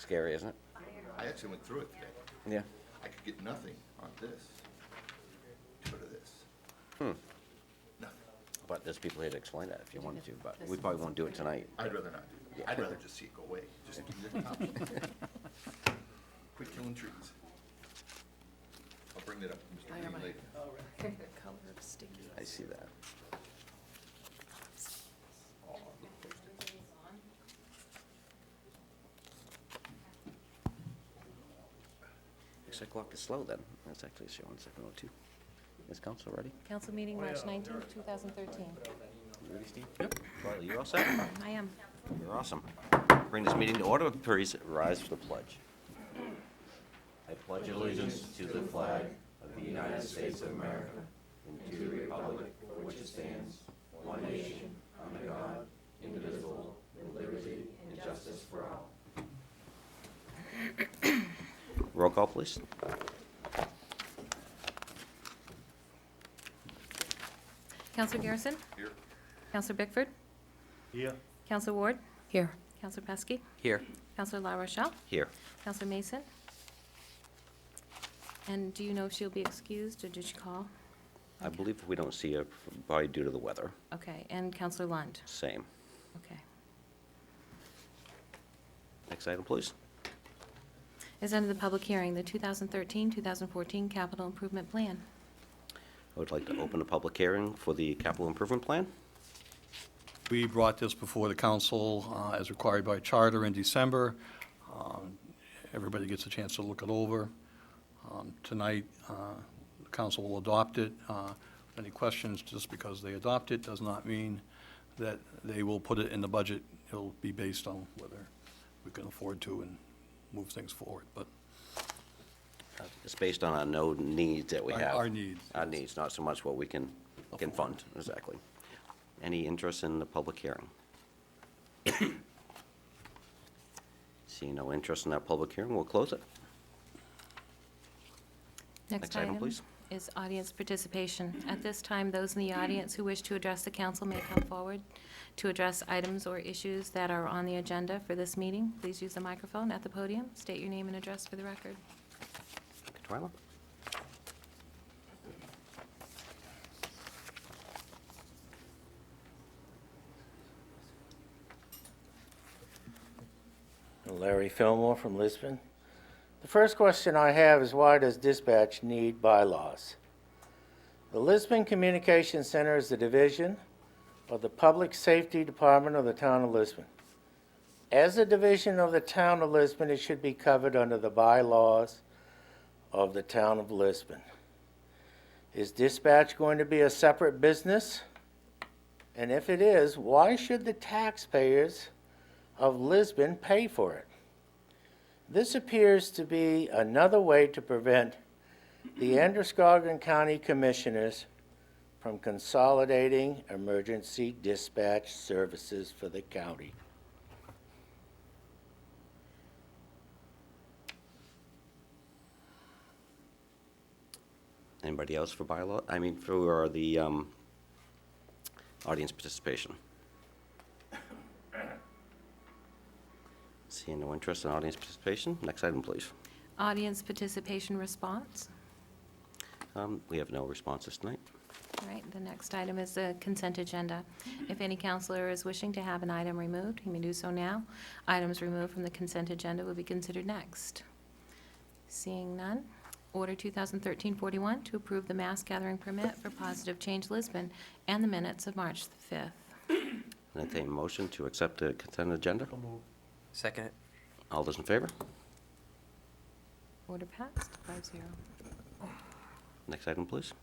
scary, isn't it? I actually went through it today. Yeah. I could get nothing on this to go to this. Nothing. But there's people here to explain that if you wanted to, but we probably won't do it tonight. I'd rather not do that. I'd rather just see it go away. Just give me the option. Quit killing trees. I'll bring that up to Mr. Green later. Color of sticky. I see that. 6 o'clock is slow then. That's actually showing 7:02. Is council ready? Council meeting, March 19th, 2013. You ready, Steve? Yep. Charlie, you all set? I am. You're awesome. Bring this meeting to order. Please rise for the pledge. I pledge allegiance to the flag of the United States of America and to the republic for which it stands, one nation, under God, indivisible, with liberty and justice for all. Roll call, please. Councilor Garrison? Here. Councilor Bickford? Here. Councilor Ward? Here. Councilor Pesky? Here. Councilor La Rochelle? Here. Councilor Mason? And do you know if she'll be excused, or did she call? I believe we don't see her probably due to the weather. Okay, and Councilor Lund? Same. Okay. Next item, please. Is under the public hearing, the 2013-2014 Capital Improvement Plan. I would like to open a public hearing for the capital improvement plan. We brought this before the council as required by charter in December. Everybody gets a chance to look it over. Tonight, the council will adopt it. Any questions, just because they adopt it does not mean that they will put it in the budget. It'll be based on whether we can afford to and move things forward, but It's based on our known needs that we have. our needs. Our needs, not so much what we can fund, exactly. Any interest in the public hearing? Seeing no interest in that public hearing, we'll close it. Next item, please. Is audience participation. At this time, those in the audience who wish to address the council may come forward to address items or issues that are on the agenda for this meeting. Please use the microphone at the podium. State your name and address for the record. Twyla? Larry Fillmore from Lisbon. The first question I have is, why does dispatch need bylaws? The Lisbon Communications Center is the division of the Public Safety Department of the Town of Lisbon. As a division of the Town of Lisbon, it should be covered under the bylaws of the Town of Lisbon. Is dispatch going to be a separate business? And if it is, why should the taxpayers of Lisbon pay for it? This appears to be another way to prevent the Androscoggin County Commissioners from consolidating emergency dispatch services for the county. Anybody else for bylaw? I mean, for the audience participation? Seeing no interest in audience participation. Next item, please. Audience participation response. We have no responses tonight. All right, the next item is the consent agenda. If any counselor is wishing to have an item removed, he may do so now. Items removed from the consent agenda will be considered next. Seeing none. Order 2013-41 to approve the mass gathering permit for Positive Change Lisbon and the minutes of March the 5th. Entertain a motion to accept the consent agenda. Second it. All those in favor? Order passed, 5-0. Next item, please.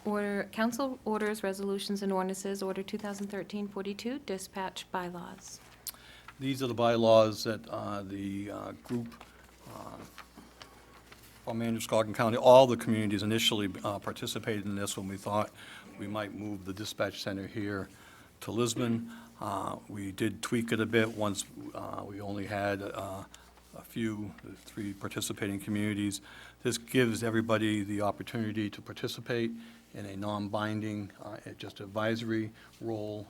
Order, council orders, resolutions, and ordinances. Order 2013-42, dispatch bylaws. These are the bylaws that the group from Androscoggin County, all the communities initially participated in this when we thought we might move the dispatch center here to Lisbon. We did tweak it a bit once we only had a few, 3 participating communities. This gives everybody the opportunity to participate in a non-binding, just advisory role.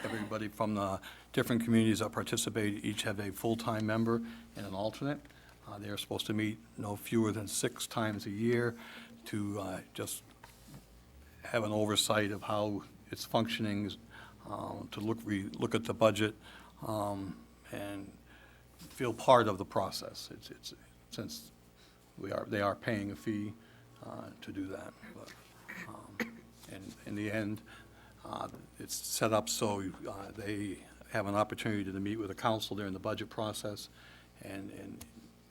everybody from the different communities that participate each have a full-time member and an alternate. They are supposed to meet no fewer than 6 times a year to just have an oversight of how it's functioning, to look at the budget, and feel part of the process. It's since they are paying a fee to do that. But, and in the end, it's set up so they have an opportunity to meet with the council during the budget process and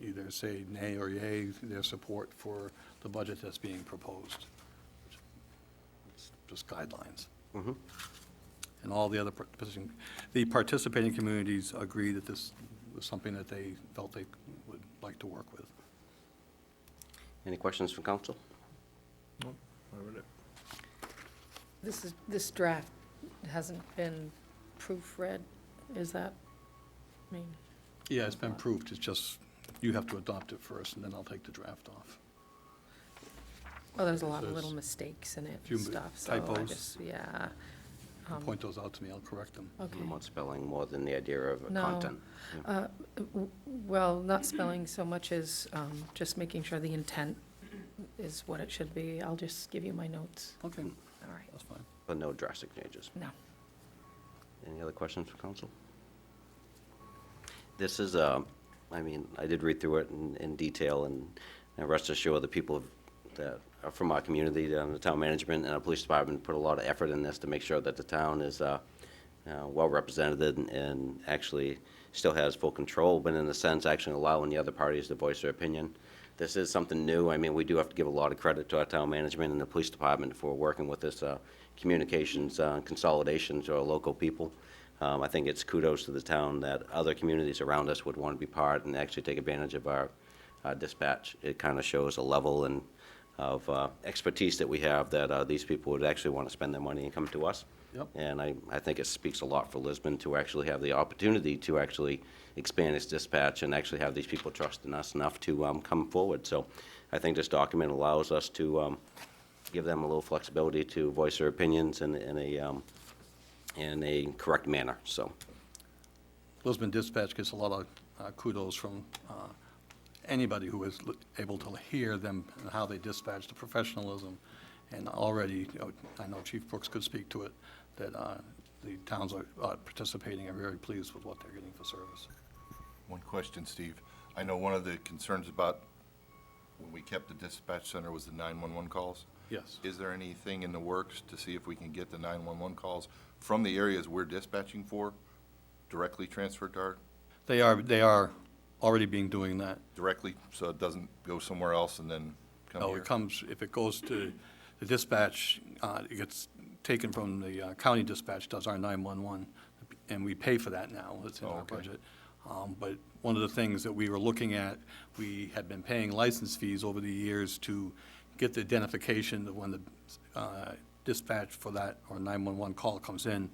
either say nay or yay their support for the budget that's being proposed. It's just guidelines. Mhm. And all the other participating communities agree that this was something that they felt they would like to work with. Any questions from council? This draft hasn't been proofread, is that, I mean, Yeah, it's been approved, it's just, you have to adopt it first, and then I'll take the draft off. oh, there's a lot of There's little mistakes in it few and stuff, so I typos. just, yeah. Point those out to me, I'll correct them. Okay. More spelling more than the idea of No. content. Yeah. Well, not spelling so much as just making sure the intent is what it should be. I'll just give you my notes. Okay, All right. that's fine. But no drastic changes. No. Any other questions for council? This is, I mean, I did read through it in detail, and rest assured, the people that are from our community, the town management and our police department put a lot of effort in this to make sure that the town is well represented and actually still has full control, but in a sense, actually allowing the other parties to voice their opinion. This is something new. I mean, we do have to give a lot of credit to our town management and the police department for working with this communications consolidation to our local people. I think it's kudos to the town that other communities around us would want to be part and actually take advantage of our dispatch. It kind of shows a level of expertise that we have that these people would actually want to spend their money and come to us. Yep. And I think it speaks a lot for Lisbon to actually have the opportunity to actually expand its dispatch and actually have these people trust in us enough to come forward. So I think this document allows us to give them a little flexibility to voice their opinions in a correct manner, so. Lisbon Dispatch gets a lot of kudos from anybody who is able to hear them and how they dispatch, the professionalism. And already, I know Chief Brooks could speak to it, that the towns are participating and very pleased with what they're getting for service. One question, Steve. I know one of the concerns about when we kept the dispatch center was the 911 calls. Yes. Is there anything in the works to see if we can get the 911 calls from the areas we're dispatching for directly transferred to our, They are already doing that. directly, so it doesn't go somewhere else and then come No, here? it comes, if it goes to the dispatch, it gets taken from the county dispatch, does our 911, and we pay for that now, it's in Oh, our okay. budget. But one of the things that we were looking at, we had been paying license fees over the years to get the identification that when the dispatch for that, or 911 call comes in,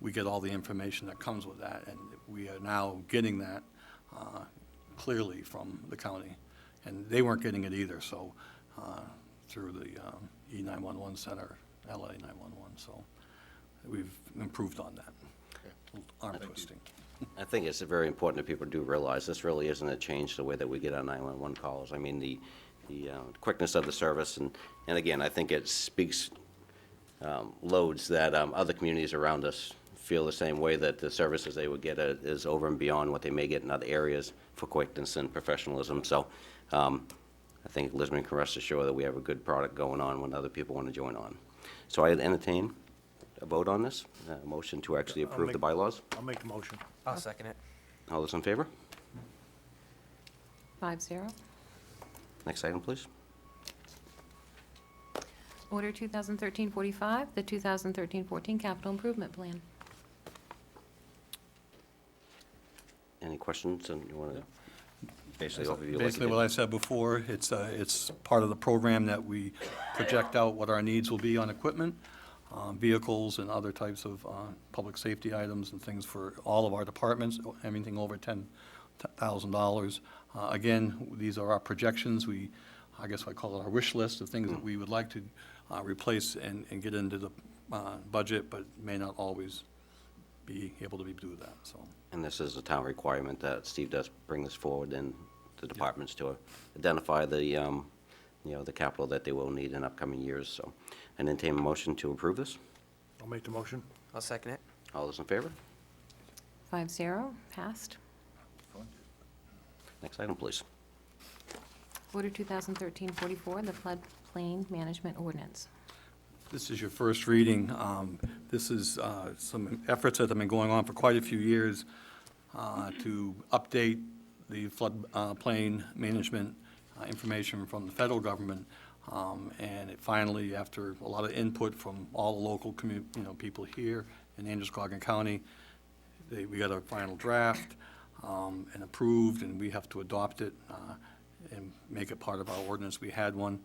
we get all the information that comes with that, and we are now getting that clearly from the county. And they weren't getting it either, so, through the E911 center, LA 911, so we've improved on that. Arm twisting. I think it's very important that people do realize this really isn't a change the way that we get our 911 calls. I mean, the quickness of the service, and again, I think it speaks loads that other communities around us feel the same way, that the services they would get is over and beyond what they may get in other areas for quickness and professionalism. So I think Lisbon can rest assured that we have a good product going on when other people want to join on. So I entertain a vote on this, a motion to actually approve the bylaws. I'll make the motion. I'll second it. All those in favor? 5-0. Next item, please. Order 2013-45, the 2013-14 Capital Improvement Plan. Any questions? And you want to basically overview? like Basically, you what did? I said before, it's part of the program that we project out what our needs will be on equipment, vehicles and other types of public safety items and things for all of our departments, anything over $10,000. Again, these are our projections. I guess I call it our wish list of things that we would like to replace and get into the budget, but may not always be able to do that, so. And this is a town requirement that Steve does bring this forward and the departments to identify the, the capital that they will need in upcoming years, so. And entertain a motion to approve this. I'll make the motion. I'll second it. All those in favor? 5-0, passed. Next item, please. Order 2013-44, the floodplain management ordinance. This is your first reading. This is some efforts that have been going on for quite a few years to update the floodplain management information from the federal government. And it finally, after a lot of input from all the local people here in Androscoggin County, we got a final draft and approved, and we have to adopt it and make it part of our ordinance. We had one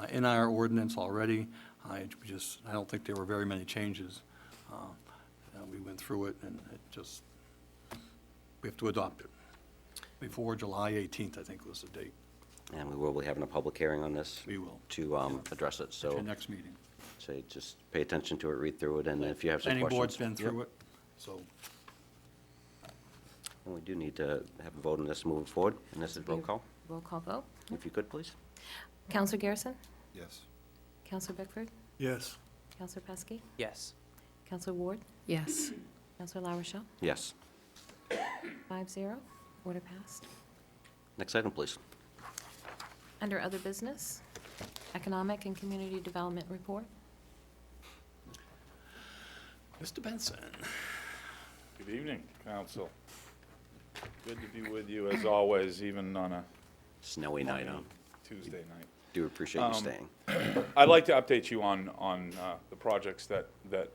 in our ordinance already. I don't think there were very many changes. We went through it, and we have to adopt it before July 18th, I think was the date. And we will be having a public hearing on this. We will. To address it, At so. your next meeting. Say, just pay attention to it, read through it, and if you have some questions. Planning board's been Yep. through it, so. And we do need to have a vote on this moving forward, and this is roll call. Roll call vote. If you could, please. Counselor Garrison? Yes. Counselor Bickford? Yes. Counselor Pesky? Yes. Counselor Ward? Yes. Counselor LaRochelle? Yes. 5-0, order passed. Next item, please. Under other business, Economic and Community Development Report. Mr. Benson? Good evening, council. Good to be with you as always, even on a Snowy night, huh? Tuesday night. Do appreciate you staying. I'd like to update you on the projects that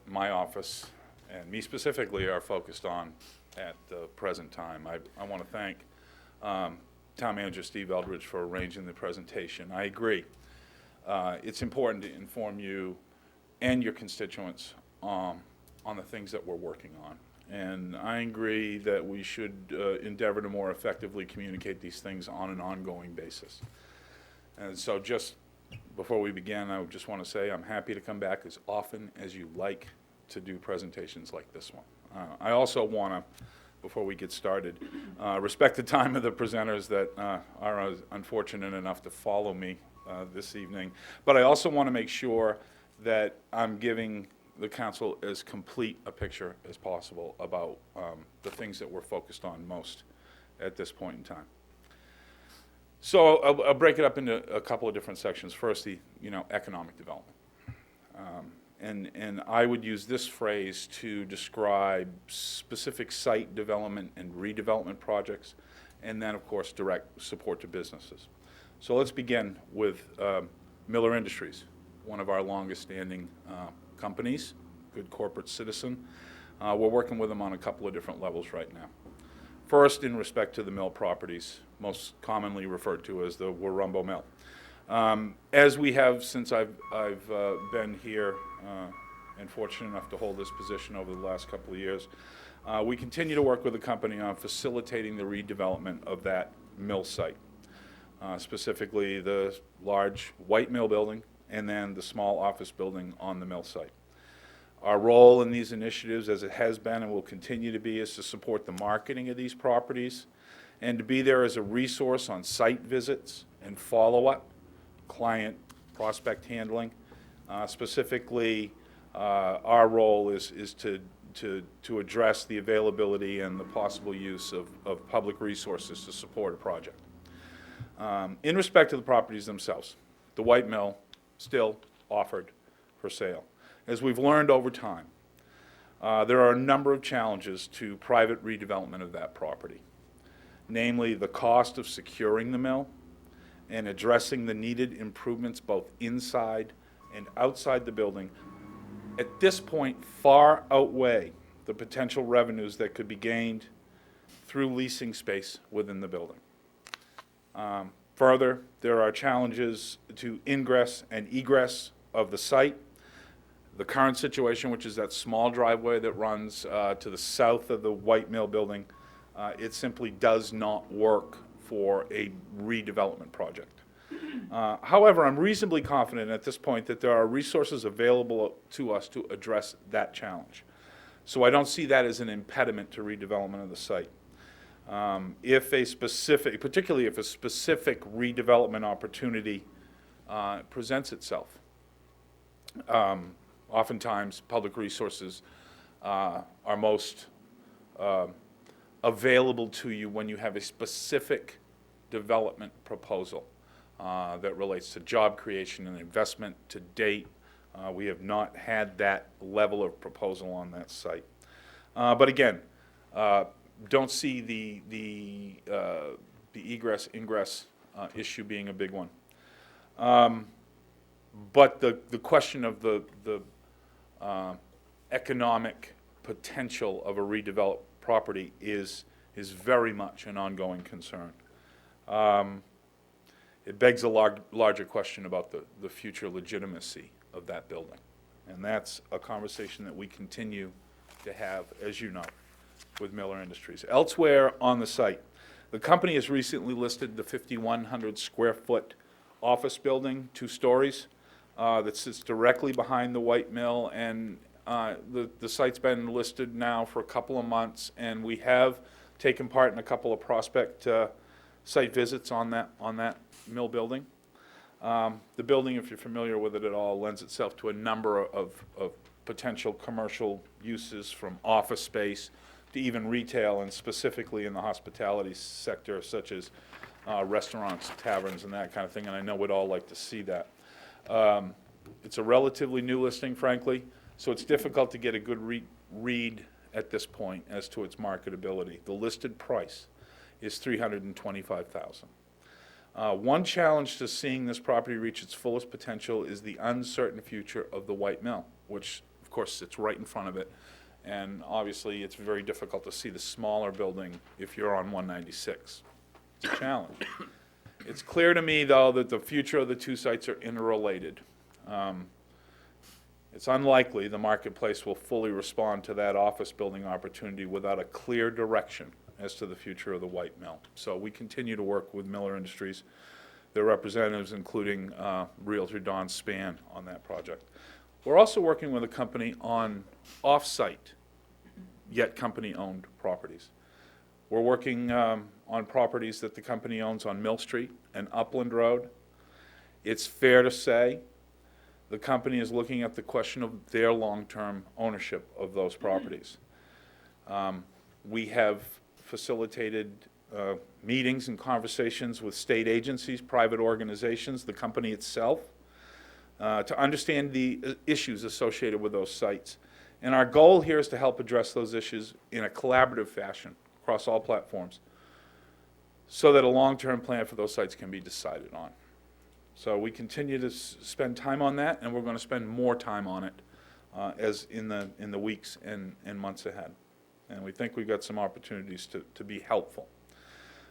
my office and me specifically are focused on at the present time. I want to thank Town Manager Steve Eldridge for arranging the presentation. I agree. It's important to inform you and your constituents on the things that we're working on. And I agree that we should endeavor to more effectively communicate these things on an ongoing basis. And so just before we begin, I would just want to say I'm happy to come back as often as you like to do presentations like this one. I also want to, before we get started, respect the time of the presenters that are unfortunate enough to follow me this evening. But I also want to make sure that I'm giving the council as complete a picture as possible about the things that we're focused on most at this point in time. So I'll break it up into a couple of different sections. First, the economic development. And I would use this phrase to describe specific site development and redevelopment projects, and then, of course, direct support to businesses. So let's begin with Miller Industries, one of our longest-standing companies, good corporate citizen. We're working with them on a couple of different levels right now. First, in respect to the mill properties, most commonly referred to as the Warumbo Mill. As we have since I've been here and fortunate enough to hold this position over the last couple of years, we continue to work with the company on facilitating the redevelopment of that mill site, specifically the large white mill building and then the small office building on the mill site. Our role in these initiatives, as it has been and will continue to be, is to support the marketing of these properties and to be there as a resource on site visits and follow-up, client prospect handling. Specifically, our role is to address the availability and the possible use of public resources to support a project. In respect to the properties themselves, the white mill still offered for sale. As we've learned over time, there are a number of challenges to private redevelopment of that property, namely the cost of securing the mill and addressing the needed improvements both inside and outside the building, at this point far outweigh the potential revenues that could be gained through leasing space within the building. Further, there are challenges to ingress and egress of the site. The current situation, which is that small driveway that runs to the south of the white mill building, it simply does not work for a redevelopment project. However, I'm reasonably confident at this point that there are resources available to us to address that challenge. So I don't see that as an impediment to redevelopment of the site. If a specific, particularly if a specific redevelopment opportunity presents itself, oftentimes public resources are most available to you when you have a specific development proposal that relates to job creation and investment. To date, we have not had that level of proposal on that site. But again, don't see the egress ingress issue being a big one. But the question of the economic potential of a redeveloped property is very much an ongoing concern. It begs a larger question about the future legitimacy of that building. And that's a conversation that we continue to have, as you know, with Miller Industries. Elsewhere on the site, the company has recently listed the 5,100 square foot office building, 2 stories, that sits directly behind the White Mill, and the site's been listed now for a couple of months, and we have taken part in a couple of prospect site visits on that mill building. The building, if you're familiar with it at all, lends itself to a number of potential commercial uses, from office space to even retail, and specifically in the hospitality sector, such as restaurants, taverns, and that kind of thing, and I know we'd all like to see that. It's a relatively new listing, frankly, so it's difficult to get a good read at this point as to its marketability. The listed price is $325,000. One challenge to seeing this property reach its fullest potential is the uncertain future of the White Mill, which, of course, sits right in front of it. And obviously, it's very difficult to see the smaller building if you're on 196. It's a challenge. It's clear to me, though, that the future of the 2 sites are interrelated. It's unlikely the marketplace will fully respond to that office building opportunity without a clear direction as to the future of the White Mill. So we continue to work with Miller Industries, their representatives, including Realtor Don Spann, on that project. We're also working with a company on off-site, yet company-owned properties. We're working on properties that the company owns on Mill Street and Upland Road. It's fair to say the company is looking at the question of their long-term ownership of those properties. We have facilitated meetings and conversations with state agencies, private organizations, the company itself, to understand the issues associated with those sites. And our goal here is to help address those issues in a collaborative fashion across all platforms, so that a long-term plan for those sites can be decided on. So we continue to spend time on that, and we're going to spend more time on it as in the weeks and months ahead. And we think we've got some opportunities to be helpful.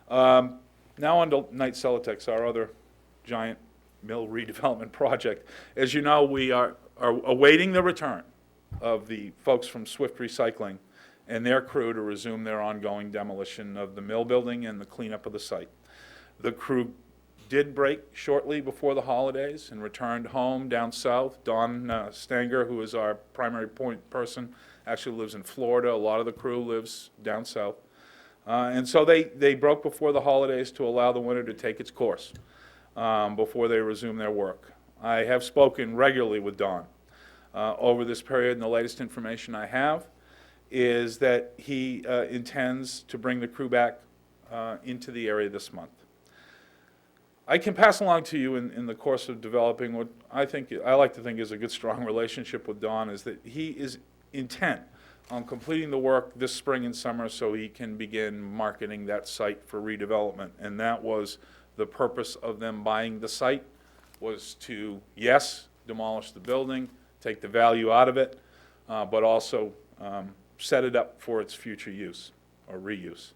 Now on to Knight Celotex, our other giant mill redevelopment project. As you know, we are awaiting the return of the folks from Swift Recycling and their crew to resume their ongoing demolition of the mill building and the cleanup of the site. The crew did break shortly before the holidays and returned home down south. Don Stanger, who is our primary point person, actually lives in Florida. A lot of the crew lives down south. And so they broke before the holidays to allow the winter to take its course before they resume their work. I have spoken regularly with Don over this period, and the latest information I have is that he intends to bring the crew back into the area this month. I can pass along to you in the course of developing what I like to think is a good, strong relationship with Don, is that he is intent on completing the work this spring and summer so he can begin marketing that site for redevelopment. And that was the purpose of them buying the site, was to, yes, demolish the building, take the value out of it, but also set it up for its future use or reuse.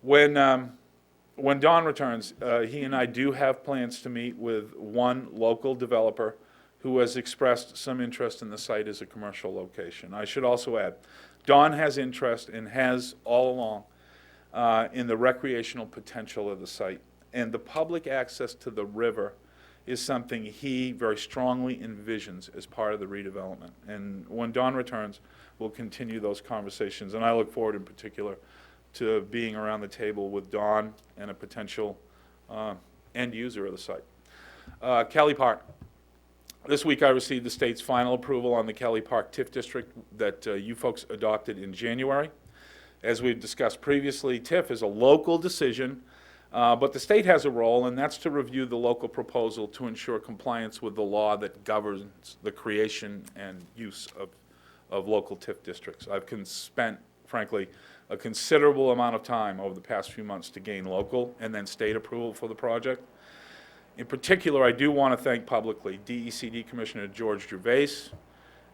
When Don returns, he and I do have plans to meet with one local developer who has expressed some interest in the site as a commercial location. I should also add, Don has interest and has all along in the recreational potential of the site. And the public access to the river is something he very strongly envisions as part of the redevelopment. And when Don returns, we'll continue those conversations. And I look forward in particular to being around the table with Don and a potential end user of the site. Kelly Park. This week I received the state's final approval on the Kelly Park TIF district that you folks adopted in January. As we've discussed previously, TIF is a local decision, but the state has a role, and that's to review the local proposal to ensure compliance with the law that governs the creation and use of local TIF districts. I've spent, frankly, a considerable amount of time over the past few months to gain local and then state approval for the project. In particular, I do want to thank publicly DECD Commissioner George Gervais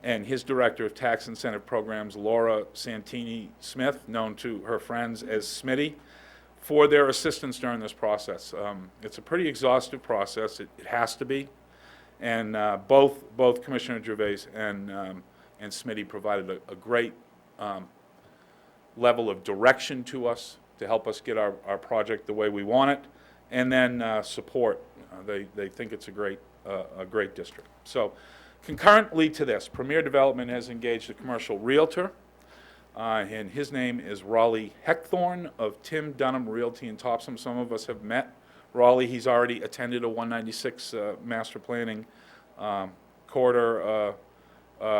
and his Director of Tax Incentive Programs, Laura Santini-Smith, known to her friends as Smitty, for their assistance during this process. It's a pretty exhaustive process. It has to be. And both Commissioner Gervais and Smitty provided a great level of direction to us to help us get our project the way we want it, and then support. They think it's a great district. So concurrently to this, Premier Development has engaged a commercial realtor, and his name is Raleigh Heckthorn of Tim Dunham Realty in Topsom. Some of us have met Raleigh. He's already attended a 196 master planning corridor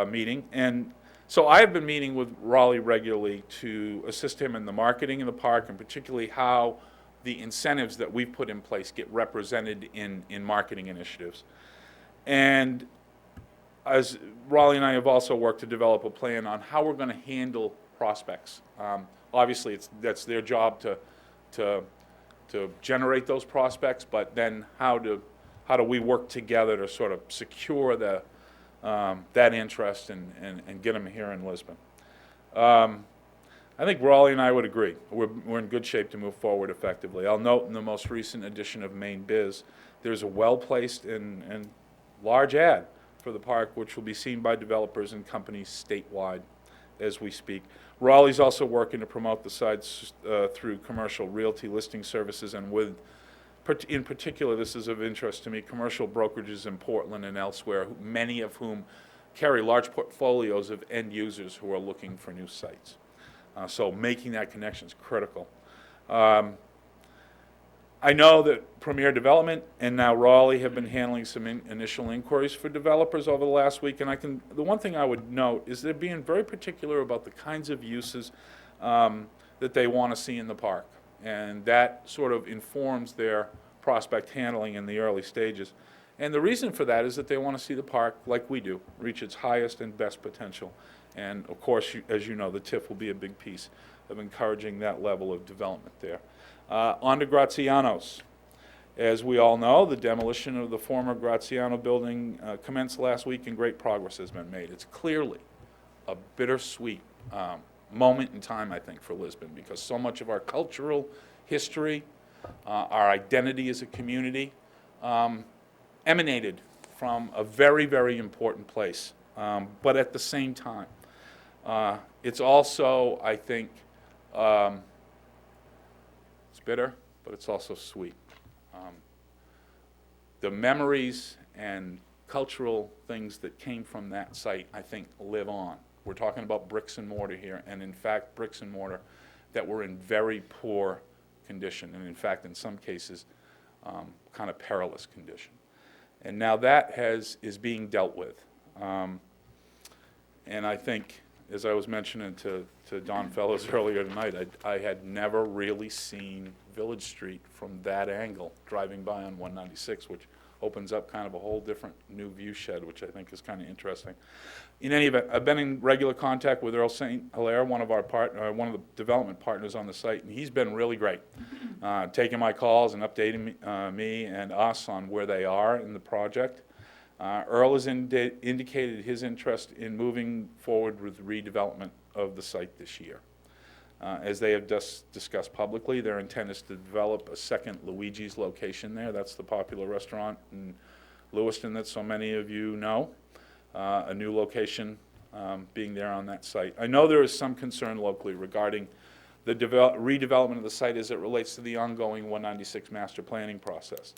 meeting. And so I have been meeting with Raleigh regularly to assist him in the marketing in the park, and particularly how the incentives that we've put in place get represented in marketing initiatives. And as Raleigh and I have also worked to develop a plan on how we're going to handle prospects. Obviously, that's their job to generate those prospects, but then how do we work together to sort of secure that interest and get them here in Lisbon. I think Raleigh and I would agree. We're in good shape to move forward effectively. I'll note in the most recent edition of Maine Biz, there's a well-placed and large ad for the park, which will be seen by developers and companies statewide as we speak. Raleigh's also working to promote the sites through commercial realty listing services, and in particular, this is of interest to me, commercial brokerages in Portland and elsewhere, many of whom carry large portfolios of end users who are looking for new sites. So making that connection is critical. I know that Premier Development and now Raleigh have been handling some initial inquiries for developers over the last week, and the one thing I would note is they're being very particular about the kinds of uses that they want to see in the park, and that sort of informs their prospect handling in the early stages. And the reason for that is that they want to see the park, like we do, reach its highest and best potential. And of course, as you know, the TIF will be a big piece of encouraging that level of development there. On to Graziano's. As we all know, the demolition of the former Graziano building commenced last week, and great progress has been made. It's clearly a bittersweet moment in time, I think, for Lisbon, because so much of our cultural history, our identity as a community, emanated from a very, very important place. But at the same time, it's also, I think, it's bitter, but it's also sweet. The memories and cultural things that came from that site, I think, live on. We're talking about bricks and mortar here, and in fact, bricks and mortar that were in very poor condition, and in fact, in some cases, kind of perilous condition. And now that is being dealt with. And I think, as I was mentioning to Don Fellows earlier tonight, I had never really seen Village Street from that angle, driving by on 196, which opens up kind of a whole different new view shed, which I think is kind of interesting. In any event, I've been in regular contact with Earl St. Hilaire, one of the development partners on the site, and he's been really great, taking my calls and updating me and us on where they are in the project. Earl has indicated his interest in moving forward with redevelopment of the site this year. As they have just discussed publicly, their intent is to develop a second Luigi's location there. That's the popular restaurant in Lewiston that so many of you know. A new location being there on that site. I know there is some concern locally regarding the redevelopment of the site as it relates to the ongoing 196 master planning process.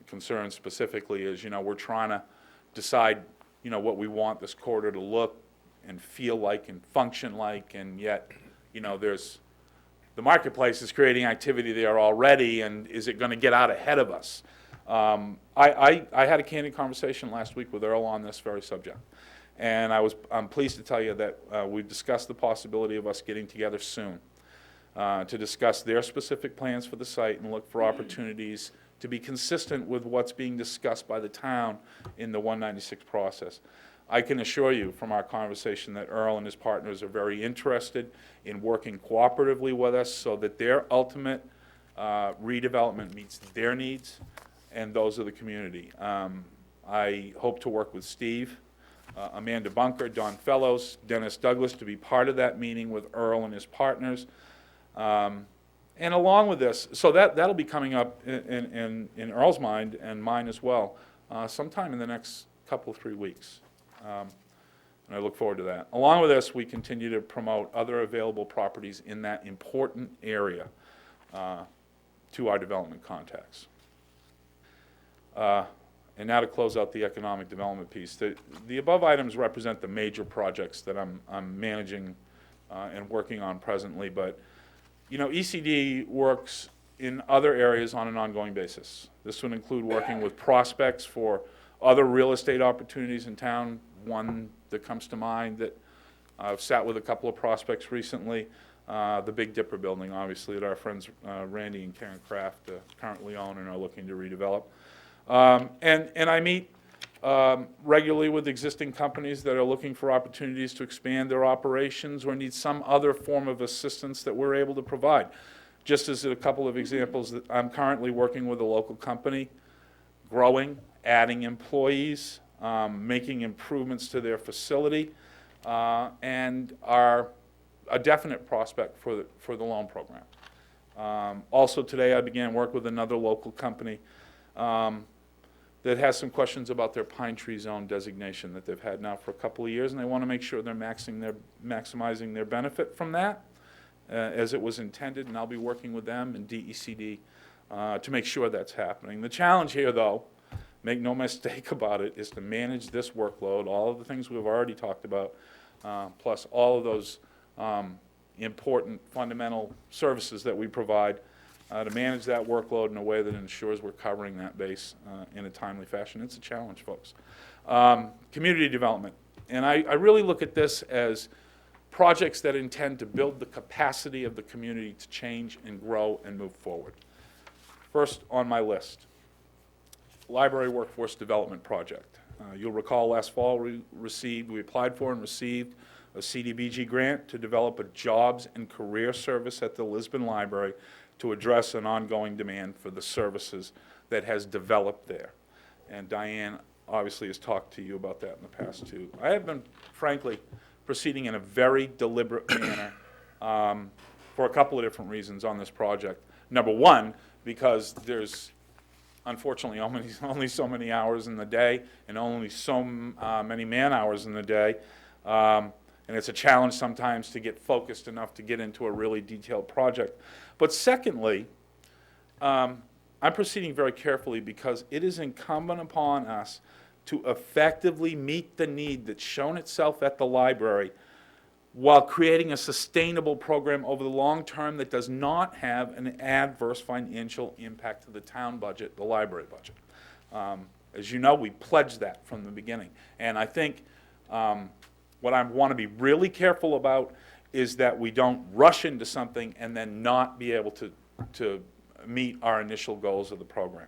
Concern specifically is, we're trying to decide, what we want this corridor to look and feel like and function like, and yet, you know, the marketplace is creating activity there already, and is it going to get out ahead of us? I had a candid conversation last week with Earl on this very subject, and I'm pleased to tell you that we've discussed the possibility of us getting together soon to discuss their specific plans for the site and look for opportunities to be consistent with what's being discussed by the town in the 196 process. I can assure you from our conversation that Earl and his partners are very interested in working cooperatively with us so that their ultimate redevelopment meets their needs and those of the community. I hope to work with Steve, Amanda Bunker, Don Fellows, Dennis Douglas to be part of that meeting with Earl and his partners. And along with this, so that'll be coming up in Earl's mind and mine as well, sometime in the next couple, 3 weeks. And I look forward to that. Along with this, we continue to promote other available properties in that important area to our development contacts. And now to close out the economic development piece. The above items represent the major projects that I'm managing and working on presently, but you know, ECD works in other areas on an ongoing basis. This would include working with prospects for other real estate opportunities in town. One that comes to mind that I've sat with a couple of prospects recently, the Big Dipper building, obviously, that our friends Randy and Karen Kraft currently own and are looking to redevelop. And I meet regularly with existing companies that are looking for opportunities to expand their operations or need some other form of assistance that we're able to provide. Just as a couple of examples, that I'm currently working with a local company, growing, adding employees, making improvements to their facility, and are a definite prospect for the loan program. Also today I began work with another local company that has some questions about their Pine Tree Zone designation that they've had now for a couple of years, and they want to make sure they're maximizing their benefit from that as it was intended, and I'll be working with them and DECD to make sure that's happening. The challenge here, though, make no mistake about it, is to manage this workload, all of the things we've already talked about, plus all of those important fundamental services that we provide, to manage that workload in a way that ensures we're covering that base in a timely fashion. It's a challenge, folks. Community development. And I really look at this as projects that intend to build the capacity of the community to change and grow and move forward. First on my list, Library Workforce Development Project. You'll recall last fall we applied for and received a CDBG grant to develop a jobs and career service at the Lisbon Library to address an ongoing demand for the services that has developed there. And Diane obviously has talked to you about that in the past too. I have been, frankly, proceeding in a very deliberate manner for a couple of different reasons on this project. Number one, because there's unfortunately only so many hours in the day and only so many man-hours in the day. And it's a challenge sometimes to get focused enough to get into a really detailed project. But secondly, I'm proceeding very carefully because it is incumbent upon us to effectively meet the need that's shown itself at the library while creating a sustainable program over the long term that does not have an adverse financial impact to the town budget, the library budget. As you know, we pledged that from the beginning. And I think what I want to be really careful about is that we don't rush into something and then not be able to meet our initial goals of the program.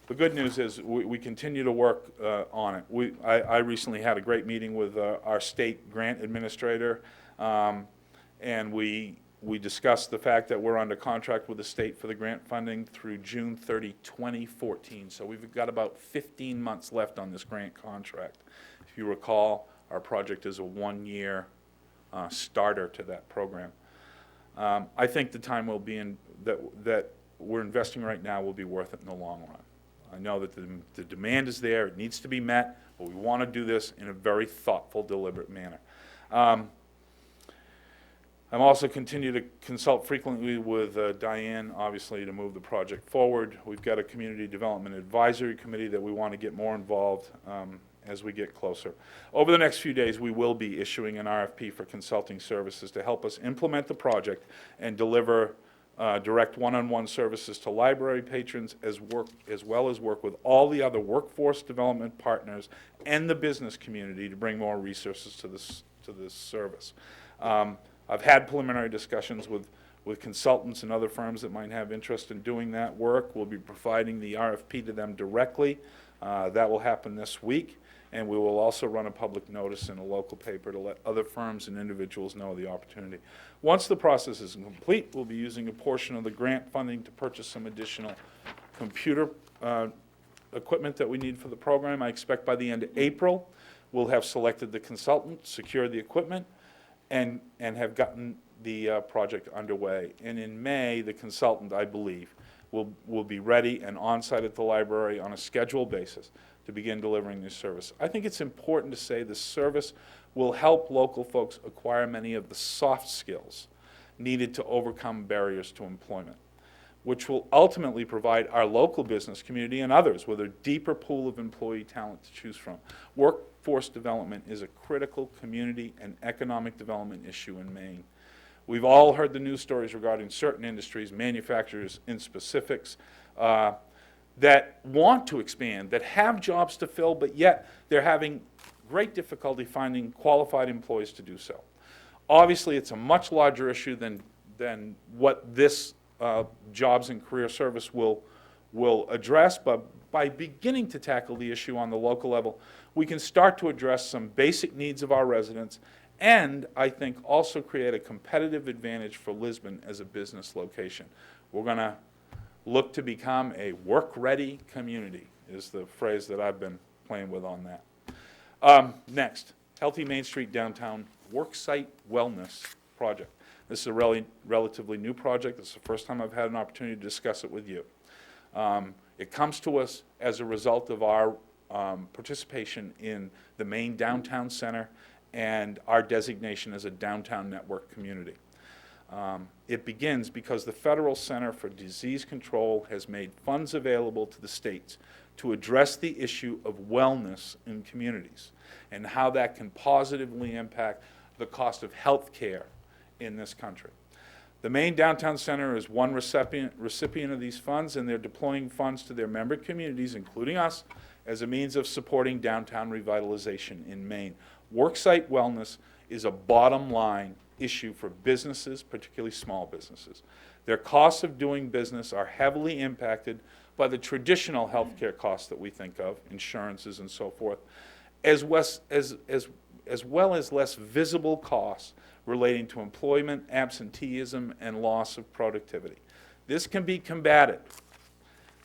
The good news is we continue to work on it. I recently had a great meeting with our state grant administrator, and we discussed the fact that we're under contract with the state for the grant funding through June 30, 2014. So we've got about 15 months left on this grant contract. If you recall, our project is a one-year starter to that program. I think the time will be that we're investing right now will be worth it in the long run. I know that the demand is there, it needs to be met, but we want to do this in a very thoughtful, deliberate manner. I'm also continue to consult frequently with Diane, obviously, to move the project forward. We've got a community development advisory committee that we want to get more involved, as we get closer. Over the next few days, we will be issuing an RFP for consulting services to help us implement the project and deliver direct one-on-one services to library patrons, as well as work with all the other workforce development partners and the business community to bring more resources to this service. I've had preliminary discussions with consultants and other firms that might have interest in doing that work. We'll be providing the RFP to them directly. That will happen this week, and we will also run a public notice in a local paper to let other firms and individuals know of the opportunity. Once the process is complete, we'll be using a portion of the grant funding to purchase some additional computer equipment that we need for the program. I expect by the end of April, we'll have selected the consultant, secured the equipment, and have gotten the project underway. And in May, the consultant, I believe, will be ready and on-site at the library on a scheduled basis to begin delivering this service. I think it's important to say this service will help local folks acquire many of the soft skills needed to overcome barriers to employment, which will ultimately provide our local business community and others with a deeper pool of employee talent to choose from. Workforce development is a critical community and economic development issue in Maine. We've all heard the news stories regarding certain industries, manufacturers in specifics, that want to expand, that have jobs to fill, but yet they're having great difficulty finding qualified employees to do so. Obviously, it's a much larger issue than what this Jobs and Career Service will address, but by beginning to tackle the issue on the local level, we can start to address some basic needs of our residents, and I think also create a competitive advantage for Lisbon as a business location. We're going to look to become a work-ready community, is the phrase that I've been playing with on that. Next, Healthy Main Street Downtown Worksite Wellness Project. This is a relatively new project. This is the first time I've had an opportunity to discuss it with you. It comes to us as a result of our participation in the Maine Downtown Center and our designation as a downtown network community. It begins because the Federal Center for Disease Control has made funds available to the states to address the issue of wellness in communities and how that can positively impact the cost of health care in this country. The Maine Downtown Center is one recipient of these funds, and they're deploying funds to their member communities, including us, as a means of supporting downtown revitalization in Maine. Worksite wellness is a bottom line issue for businesses, particularly small businesses. Their costs of doing business are heavily impacted by the traditional healthcare costs that we think of, insurances and so forth, as well as less visible costs relating to employment, absenteeism, and loss of productivity. This can be combated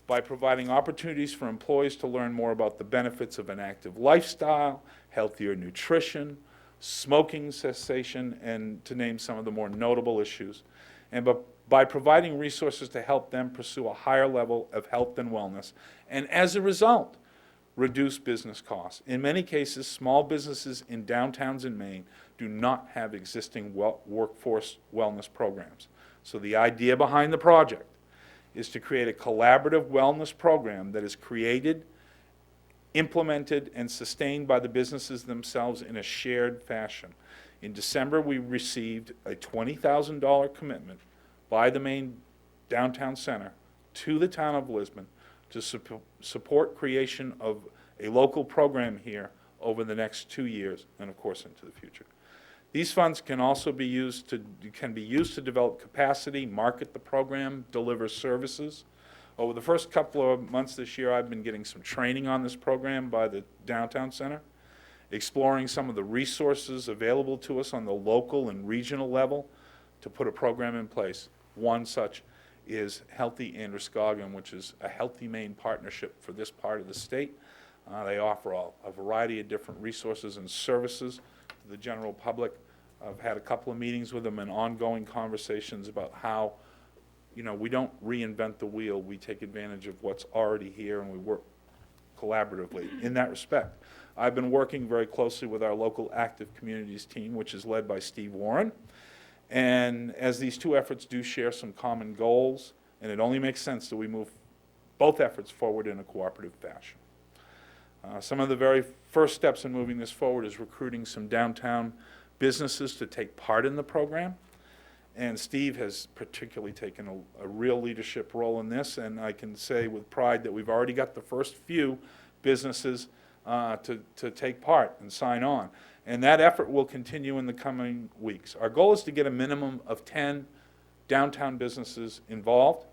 by providing opportunities for employees to learn more about the benefits of an active lifestyle, healthier nutrition, smoking cessation, and to name some of the more notable issues, and by providing resources to help them pursue a higher level of health and wellness, and as a result, reduce business costs. In many cases, small businesses in downtowns in Maine do not have existing workforce wellness programs. So the idea behind the project is to create a collaborative wellness program that is created, implemented, and sustained by the businesses themselves in a shared fashion. In December, we received a $20,000 commitment by the Maine Downtown Center to the town of Lisbon to support creation of a local program here over the next 2 years and, of course, into the future. These funds can also be used to develop capacity, market the program, deliver services. Over the first couple of months this year, I've been getting some training on this program by the Downtown Center, exploring some of the resources available to us on the local and regional level to put a program in place. One such is Healthy Androscoggin, which is a Healthy Maine partnership for this part of the state. They offer a variety of different resources and services to the general public. I've had a couple of meetings with them and ongoing conversations about how, we don't reinvent the wheel. We take advantage of what's already here, and we work collaboratively in that respect. I've been working very closely with our local active communities team, which is led by Steve Warren. And as these two efforts do share some common goals, and it only makes sense that we move both efforts forward in a cooperative fashion. Some of the very first steps in moving this forward is recruiting some downtown businesses to take part in the program. And Steve has particularly taken a real leadership role in this, and I can say with pride that we've already got the first few businesses to take part and sign on. And that effort will continue in the coming weeks. Our goal is to get a minimum of 10 downtown businesses involved,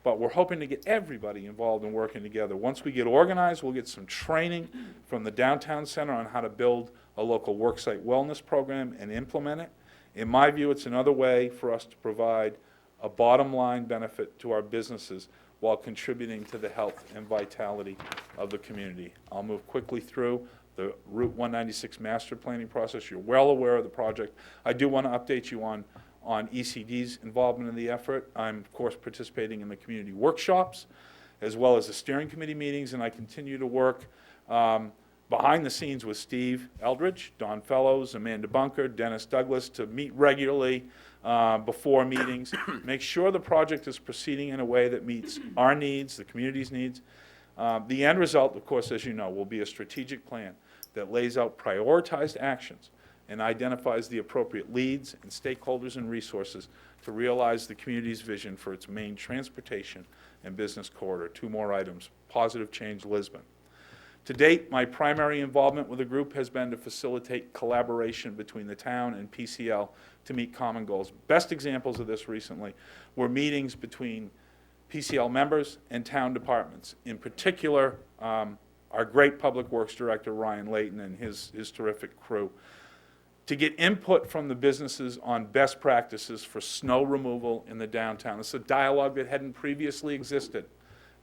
but we're hoping to get everybody involved in working together. Once we get organized, we'll get some training from the downtown center on how to build a local worksite wellness program and implement it. In my view, it's another way for us to provide a bottom line benefit to our businesses while contributing to the health and vitality of the community. I'll move quickly through the Route 196 master planning process. You're well aware of the project. I do want to update you on ECD's involvement in the effort. I'm, of course, participating in the community workshops as well as the steering committee meetings, and I continue to work behind the scenes with Steve Eldridge, Don Fellows, Amanda Bunker, Dennis Douglas to meet regularly before meetings, make sure the project is proceeding in a way that meets our needs, the community's needs. The end result, of course, as you know, will be a strategic plan that lays out prioritized actions and identifies the appropriate leads and stakeholders and resources to realize the community's vision for its main transportation and business corridor. Two more items: Positive Change Lisbon. To date, my primary involvement with the group has been to facilitate collaboration between the town and PCL to meet common goals. Best examples of this recently were meetings between PCL members and town departments. In particular, our great Public Works Director, Ryan Layton, and his terrific crew, to get input from the businesses on best practices for snow removal in the downtown. This is a dialogue that hadn't previously existed.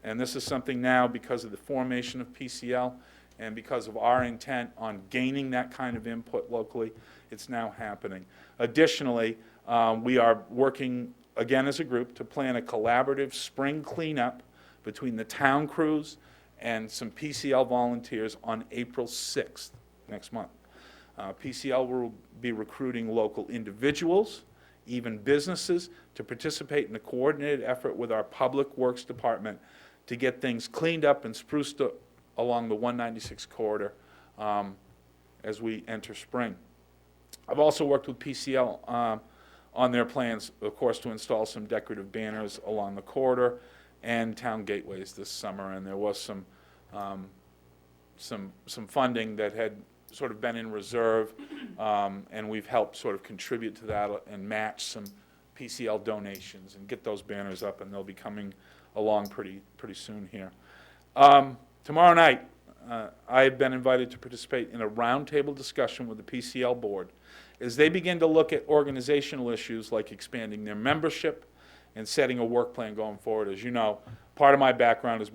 And this is something now, because of the formation of PCL and because of our intent on gaining that kind of input locally, it's now happening. Additionally, we are working, again as a group, to plan a collaborative spring cleanup between the town crews and some PCL volunteers on April 6th, next month. PCL will be recruiting local individuals, even businesses, to participate in a coordinated effort with our Public Works Department to get things cleaned up and spruced up along the 196 corridor as we enter spring. I've also worked with PCL on their plans, of course, to install some decorative banners along the corridor and town gateways this summer, and there was some funding that had sort of been in reserve, and we've helped sort of contribute to that and match some PCL donations and get those banners up, and they'll be coming along pretty soon here. Tomorrow night, I've been invited to participate in a roundtable discussion with the PCL board as they begin to look at organizational issues like expanding their membership and setting a work plan going forward. As you know, part of my background has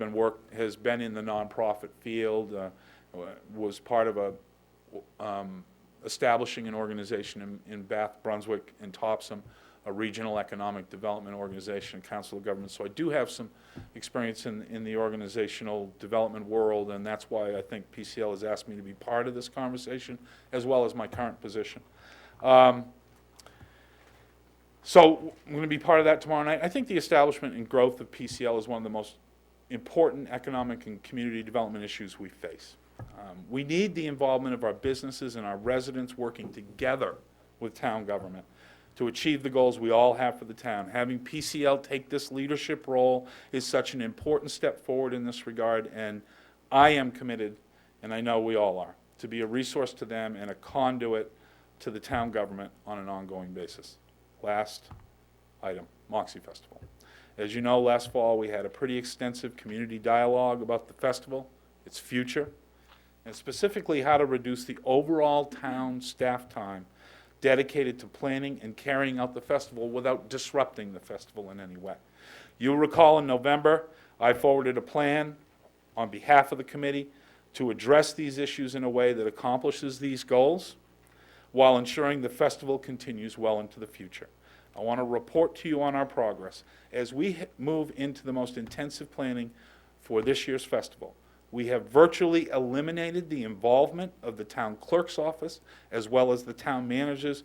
been in the nonprofit field, was part of establishing an organization in Bath, Brunswick, and Topsom, a regional economic development organization, council of government. So I do have some experience in the organizational development world, and that's why I think PCL has asked me to be part of this conversation, as well as my current position. So I'm going to be part of that tomorrow night. I think the establishment and growth of PCL is one of the most important economic and community development issues we face. We need the involvement of our businesses and our residents working together with town government to achieve the goals we all have for the town. Having PCL take this leadership role is such an important step forward in this regard, and I am committed, and I know we all are, to be a resource to them and a conduit to the town government on an ongoing basis. Last item, Moxie Festival. As you know, last fall we had a pretty extensive community dialogue about the festival, its future, and specifically how to reduce the overall town staff time dedicated to planning and carrying out the festival without disrupting the festival in any way. You'll recall in November, I forwarded a plan on behalf of the committee to address these issues in a way that accomplishes these goals while ensuring the festival continues well into the future. I want to report to you on our progress. As we move into the most intensive planning for this year's festival, we have virtually eliminated the involvement of the town clerk's office as well as the town manager's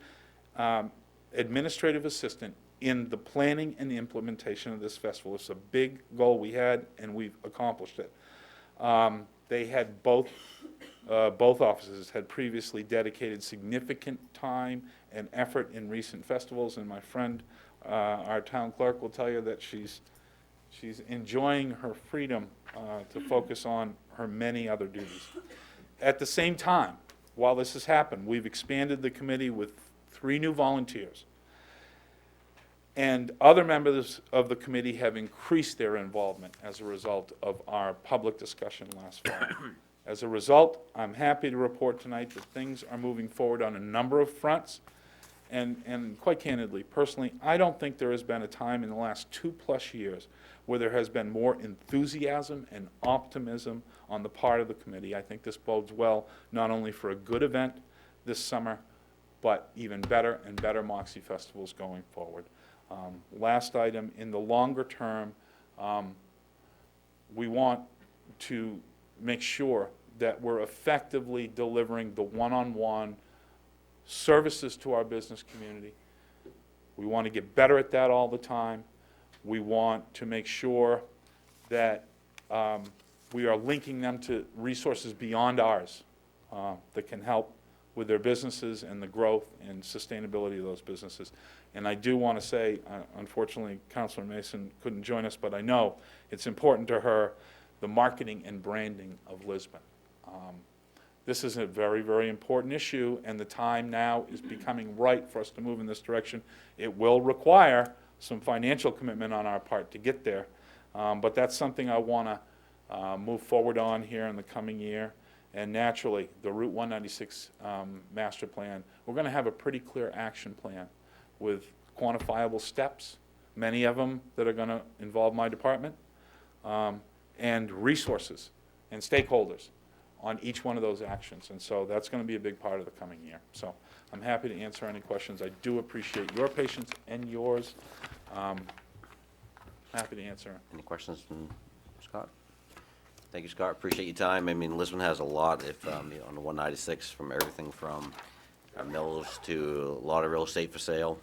administrative assistant in the planning and the implementation of this festival. It's a big goal we had, and we've accomplished it. They had both both offices had previously dedicated significant time and effort in recent festivals, and my friend, our town clerk, will tell you that she's enjoying her freedom to focus on her many other duties. At the same time, while this has happened, we've expanded the committee with 3 new volunteers. And other members of the committee have increased their involvement as a result of our public discussion last fall. As a result, I'm happy to report tonight that things are moving forward on a number of fronts. And quite candidly, personally, I don't think there has been a time in the last 2+ years where there has been more enthusiasm and optimism on the part of the committee. I think this bodes well not only for a good event this summer, but even better and better Moxie festivals going forward. Last item, in the longer term, we want to make sure that we're effectively delivering the one-on-one services to our business community. We want to get better at that all the time. We want to make sure that we are linking them to resources beyond ours that can help with their businesses and the growth and sustainability of those businesses. And I do want to say, unfortunately, Councilor Mason couldn't join us, but I know it's important to her, the marketing and branding of Lisbon. This is a very, very important issue, and the time now is becoming right for us to move in this direction. It will require some financial commitment on our part to get there, but that's something I want to move forward on here in the coming year. And naturally, the Route 196 master plan, we're going to have a pretty clear action plan with quantifiable steps, many of them that are going to involve my department, and resources and stakeholders on each one of those actions. And so that's going to be a big part of the coming year. So I'm happy to answer any questions. I do appreciate your patience and yours. Happy to answer. Any questions from Scott? Thank you, Scott. Appreciate your time. I mean, Lisbon has a lot if, on the 196, from everything from mills to a lot of real estate for sale.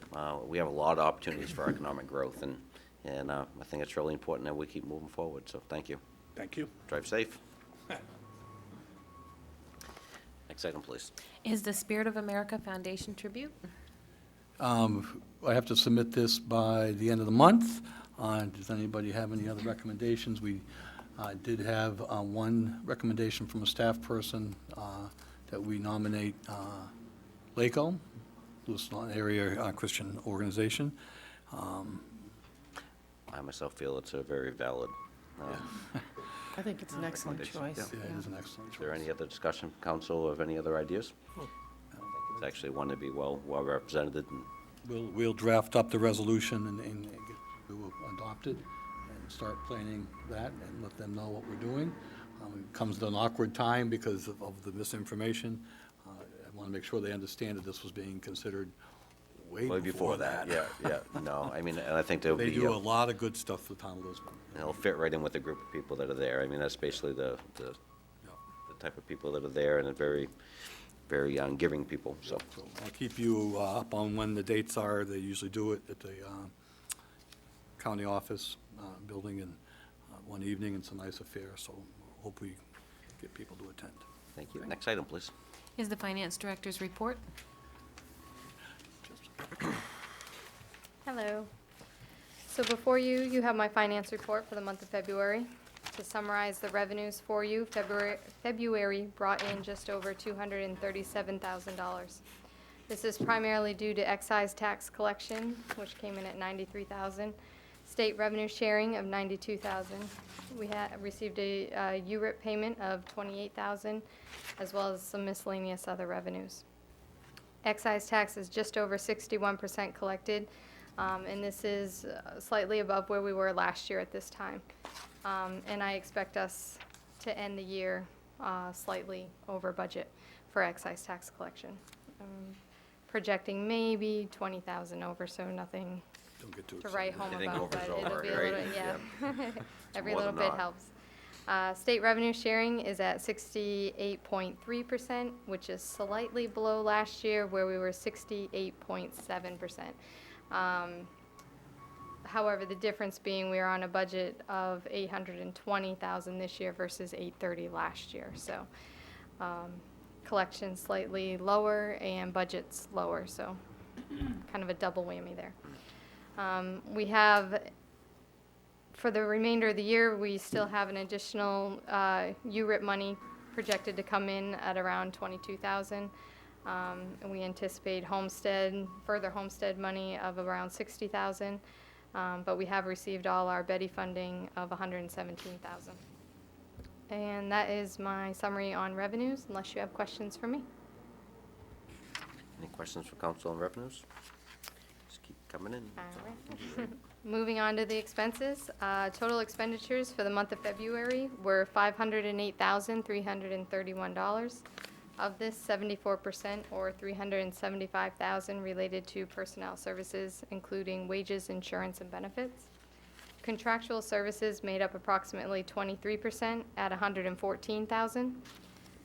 We have a lot of opportunities for economic growth, and I think it's really important that we keep moving forward. So thank you. Thank you. Drive safe. Next item, please. Is the Spirit of America Foundation tribute? I have to submit this by the end of the month. Does anybody have any other recommendations? We did have one recommendation from a staff person that we nominate LACO, Lisbon Area Christian Organization. I myself feel it's a very valid. I think it's an excellent choice. Yeah, it is an excellent Is there choice. any other discussion, council, of any other ideas? It's actually one to be well represented. And We'll draft up the resolution and we will adopt it and start planning that and let them know what we're doing. It comes at an awkward time because of the misinformation. I want to make sure they understand that this was being considered way before that. Yeah. No, I mean, and I think there'll They be, do a lot of good stuff for the town of Lisbon. it'll fit right in with the group of people that are there. I mean, that's basically the type of people that are there, and they're very, very giving people, so. So I'll keep you up on when the dates are. They usually do it at the county office building in one evening. It's a nice affair, so hope we get people to attend. Thank you. Next item, please. Is the Finance Director's report? Hello. So before you, you have my finance report for the month of February. To summarize the revenues for you, February brought in just over $237,000. This is primarily due to excise tax collection, which came in at $93,000, state revenue sharing of $92,000. We received a URIP payment of $28,000, as well as some miscellaneous other revenues. Excise tax is just over 61% collected, and this is slightly above where we were last year at this time. And I expect us to end the year slightly over budget for excise tax collection. Projecting maybe 20,000 over, so nothing Don't get too to write excited. home Anything about, over but is it'll over, be a right? little, yeah. Every more little than bit not. helps. State revenue sharing is at 68.3%, which is slightly below last year where we were 68.7%. However, the difference being we are on a budget of $820,000 this year versus $830,000 last year. So collection slightly lower and budgets lower, so kind of a double whammy there. We have, for the remainder of the year, we still have an additional URIP money projected to come in at around 22,000. And we anticipate further homestead money of around 60,000. But we have received all our Betty funding of 117,000. And that is my summary on revenues, unless you have questions for me. Any questions for council on revenues? Just keep coming in. All right. Moving on to the expenses. Total expenditures for the month of February were $508,331. Of this, 74% or $375,000 related to personnel services, including wages, insurance, and benefits. Contractual services made up approximately 23% at $114,000.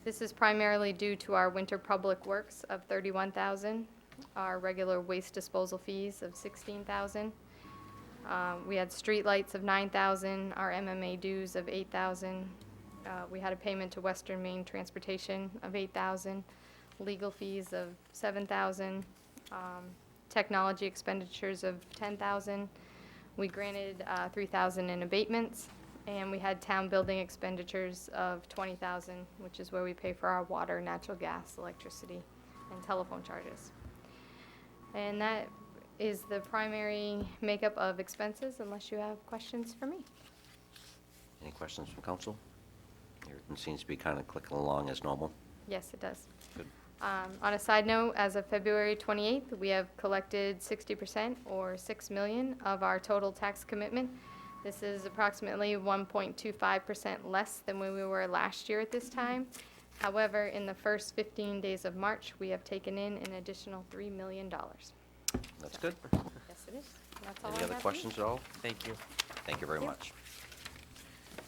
This is primarily due to our winter public works of $31,000, our regular waste disposal fees of $16,000. We had street lights of $9,000, our MMA dues of $8,000. We had a payment to Western Maine Transportation of $8,000, legal fees of $7,000, technology expenditures of $10,000. We granted $3,000 in abatements, and we had town building expenditures of $20,000, which is where we pay for our water, natural gas, electricity, and telephone charges. And that is the primary makeup of expenses, unless you have questions for me. Any questions from council? Everything seems to be kind of clicking along as normal. Yes, it does. Good. On a side note, as of February 28th, we have collected 60% or $6 million of our total tax commitment. This is approximately 1.25% less than when we were last year at this time. However, in the first 15 days of March, we have taken in an additional $3 million. That's good. Yes, it is. And that's all I Any other have for you. questions at all? Thank you. Thank you very Yep. much.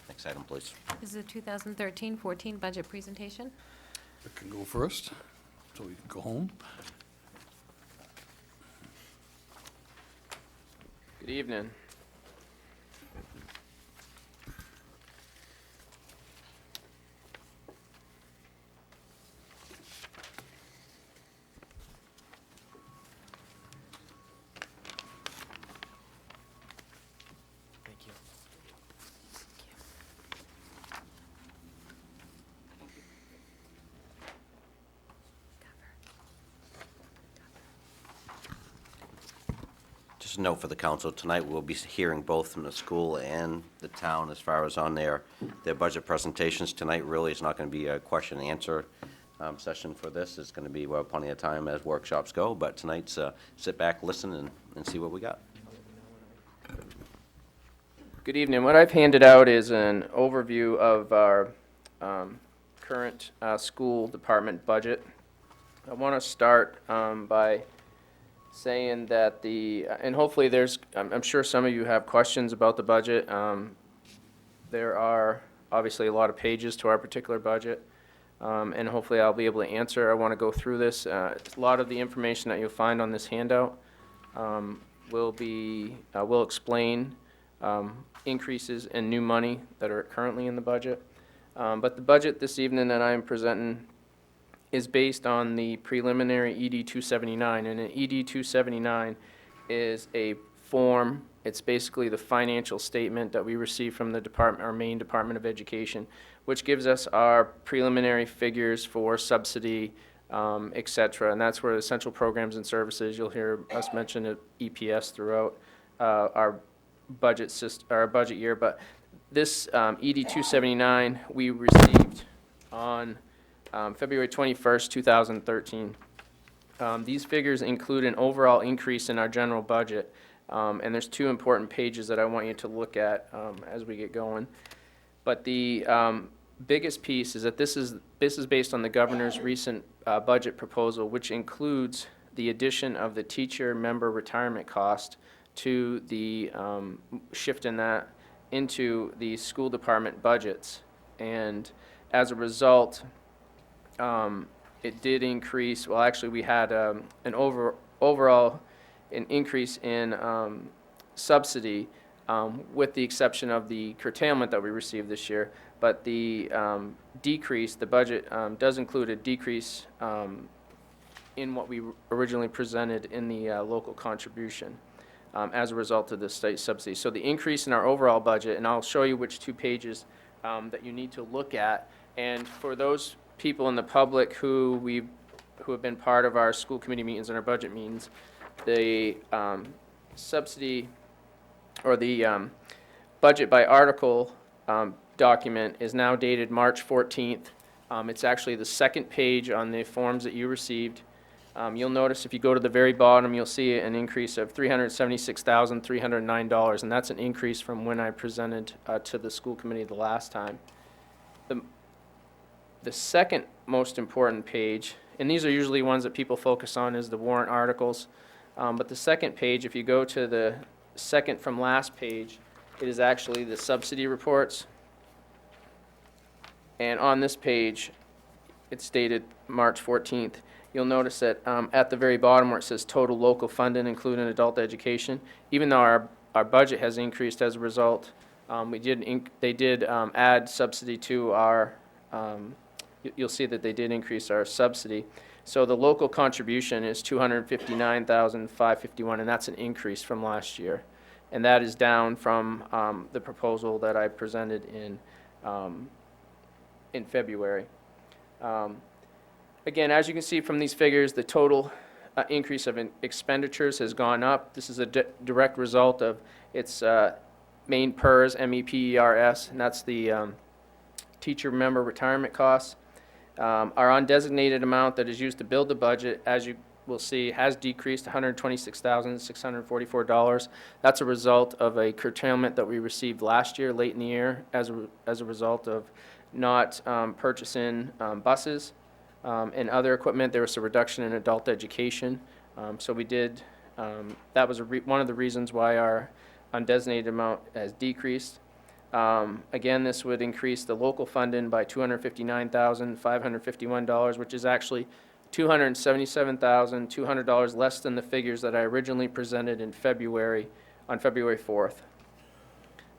Next item, please. This is a 2013-14 budget presentation. I can go first, so we can go home. Good evening. Thank you. Just a note for the council, tonight we'll be hearing both from the school and the town as far as on their budget presentations. Tonight really is not going to be a question and answer session for this. It's going to be, well, plenty of time as workshops go, but tonight's sit back, listen, and see what we got. Good evening. What I've handed out is an overview of our current school department budget. I want to start by saying that and hopefully I'm sure some of you have questions about the budget. There are obviously a lot of pages to our particular budget, and hopefully I'll be able to answer. I want to go through this. A lot of the information that you'll find on this handout will explain increases in new money that are currently in the budget. But the budget this evening that I am presenting is based on the preliminary ED 279, and an ED 279 is a form. It's basically the financial statement that we receive from the department, our Maine Department of Education, which gives us our preliminary figures for subsidy, et cetera. And that's where essential programs and services, you'll hear us mention it, EPS throughout our budget year. But this ED 279 we received on February 21st, 2013. These figures include an overall increase in our general budget, and there's two important pages that I want you to look at as we get going. But the biggest piece is that this is based on the governor's recent budget proposal, which includes the addition of the teacher member retirement cost to the shifting that into the school department budgets. And as a result, it did increase. Well, actually, we had an overall increase in subsidy with the exception of the curtailment that we received this year. But the decrease, the budget does include a decrease in what we originally presented in the local contribution as a result of the state subsidy. So the increase in our overall budget, and I'll show you which 2 pages that you need to look at. And for those people in the public who have been part of our school committee meetings and our budget meetings, the subsidy or the budget by article document is now dated March 14th. It's actually the second page on the forms that you received. You'll notice if you go to the very bottom, you'll see an increase of $376,309, and that's an increase from when I presented to the school committee the last time. The second most important page, and these are usually ones that people focus on, is the warrant articles. But the second page, if you go to the second from last page, it is actually the subsidy reports. And on this page, it's dated March 14th. You'll notice that at the very bottom where it says total local funding, including adult education, even though our budget has increased as a result, they did add subsidy to our, you'll see that they did increase our subsidy. So the local contribution is $259,551, and that's an increase from last year. And that is down from the proposal that I presented in February. Again, as you can see from these figures, the total increase of expenditures has gone up. This is a direct result of its main PERS, MEPERS, and that's the teacher member retirement costs. Our undesignated amount that is used to build the budget, as you will see, has decreased to $126,644. That's a result of a curtailment that we received last year, late in the year, as a result of not purchasing buses and other equipment. There was a reduction in adult education. So we did, that was one of the reasons why our undesignated amount has decreased. Again, this would increase the local funding by $259,551, which is actually $277,200 less than the figures that I originally presented in February, on February 4th.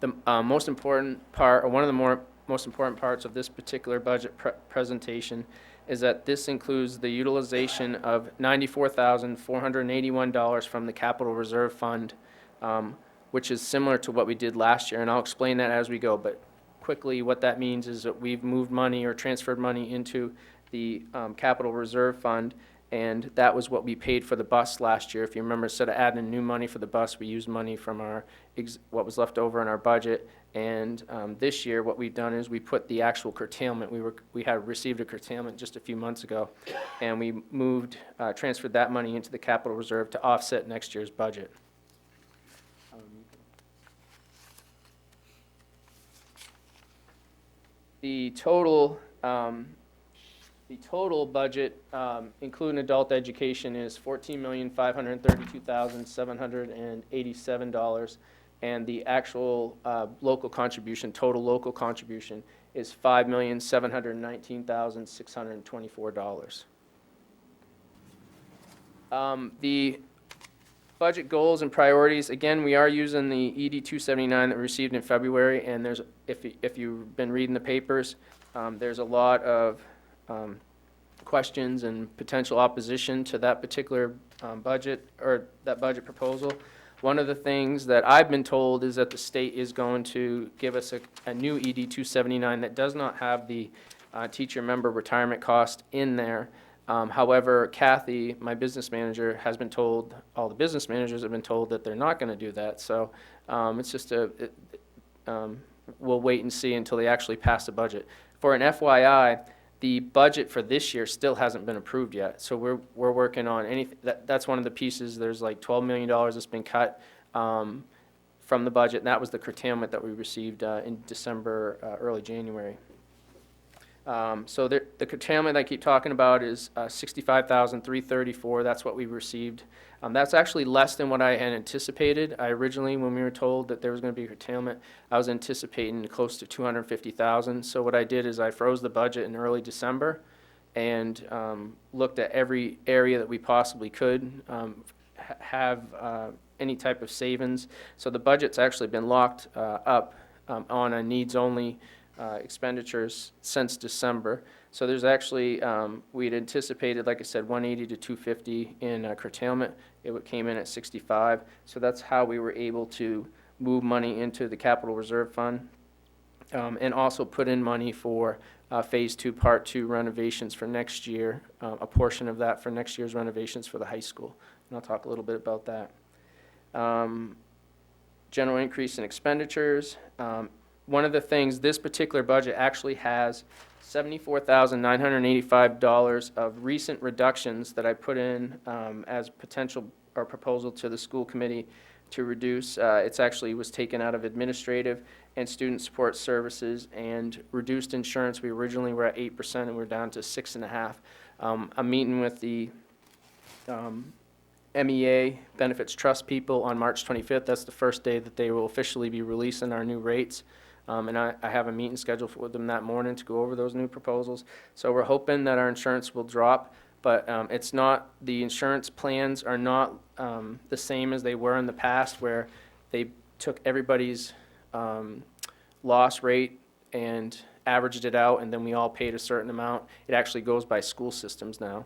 The most important part, or one of the most important parts of this particular budget presentation is that this includes the utilization of $94,481 from the Capital Reserve Fund, which is similar to what we did last year, and I'll explain that as we go. But quickly, what that means is that we've moved money or transferred money into the Capital Reserve Fund, and that was what we paid for the bus last year. If you remember, instead of adding new money for the bus, we used money from our what was left over in our budget. And this year, what we've done is we put the actual curtailment. We had received a curtailment just a few months ago, and we transferred that money into the Capital Reserve to offset next year's budget. The total budget, including adult education, is $14,532,787, and the actual local contribution, total local contribution, is $5,719,624. The budget goals and priorities, again, we are using the ED 279 that we received in February, and there's, if you've been reading the papers, there's a lot of questions and potential opposition to that particular budget, or that budget proposal. One of the things that I've been told is that the state is going to give us a new ED 279 that does not have the teacher member retirement cost in there. However, Kathy, my business manager, has been told, all the business managers have been told that they're not going to do that. So it's just we'll wait and see until they actually pass the budget. For an FYI, the budget for this year still hasn't been approved yet. So we're working on anything. That's one of the pieces. There's like $12 million that's been cut from the budget, and that was the curtailment that we received in December, early January. So the curtailment I keep talking about is $65,334. That's what we received. That's actually less than what I had anticipated. I originally, when we were told that there was going to be a curtailment, I was anticipating close to $250,000. So what I did is I froze the budget in early December and looked at every area that we possibly could have any type of savings. So the budget's actually been locked up on a needs-only expenditures since December. So there's actually, we'd anticipated, like I said, 180 to 250 in curtailment. It came in at 65. So that's how we were able to move money into the capital reserve fund, and also put in money for Phase 2, Part 2 renovations for next year, a portion of that for next year's renovations for the high school. And I'll talk a little bit about that. General increase in expenditures. One of the things, this particular budget actually has $74,985 of recent reductions that I put in as potential or proposal to the school committee to reduce. It's actually was taken out of administrative and student support services and reduced insurance. We originally were at 8% and we're down to 6.5%. I'm meeting with the MEA Benefits Trust people on March 25th. That's the first day that they will officially be releasing our new rates. And I have a meeting scheduled with them that morning to go over those new proposals. So we're hoping that our insurance will drop, but it's not, the insurance plans are not the same as they were in the past, where they took everybody's loss rate and averaged it out, and then we all paid a certain amount. It actually goes by school systems now.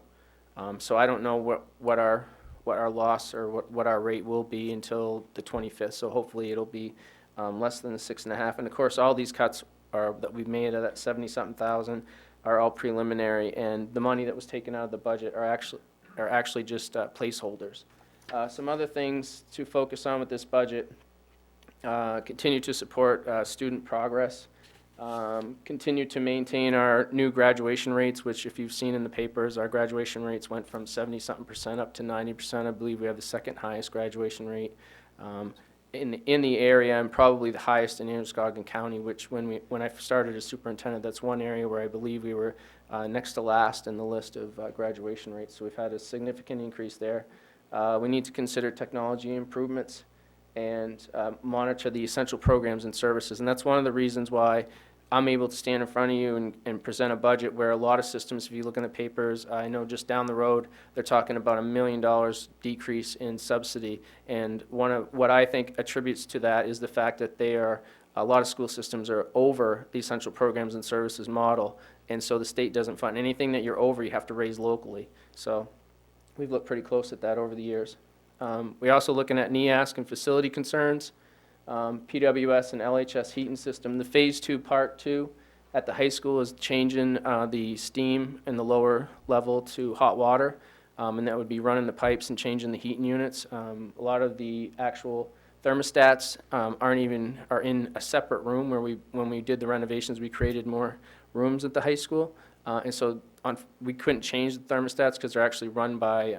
So I don't know what our loss or what our rate will be until the 25th. So hopefully it'll be less than the 6.5. And of course, all these cuts are that we've made at that 70-something thousand are all preliminary, and the money that was taken out of the budget are actually just placeholders. Some other things to focus on with this budget: continue to support student progress, continue to maintain our new graduation rates, which, if you've seen in the papers, our graduation rates went from 70-something% up to 90%. I believe we have the second highest graduation rate in the area, and probably the highest in Androscoggin County, which when I started as superintendent, that's one area where I believe we were next to last in the list of graduation rates. So we've had a significant increase there. We need to consider technology improvements and monitor the essential programs and services. And that's one of the reasons why I'm able to stand in front of you and present a budget where a lot of systems, if you look in the papers, I know just down the road, they're talking about $1 million decrease in subsidy. And one of what I think attributes to that is the fact that a lot of school systems are over the essential programs and services model. And so the state doesn't fund anything that you're over, you have to raise locally. So we've looked pretty close at that over the years. We're also looking at NEASC and facility concerns. PWS and LHS heating system. The Phase 2, Part 2 at the high school is changing the steam in the lower level to hot water, and that would be running the pipes and changing the heating units. A lot of the actual thermostats are in a separate room where when we did the renovations, we created more rooms at the high school, and so we couldn't change the thermostats because they're actually run by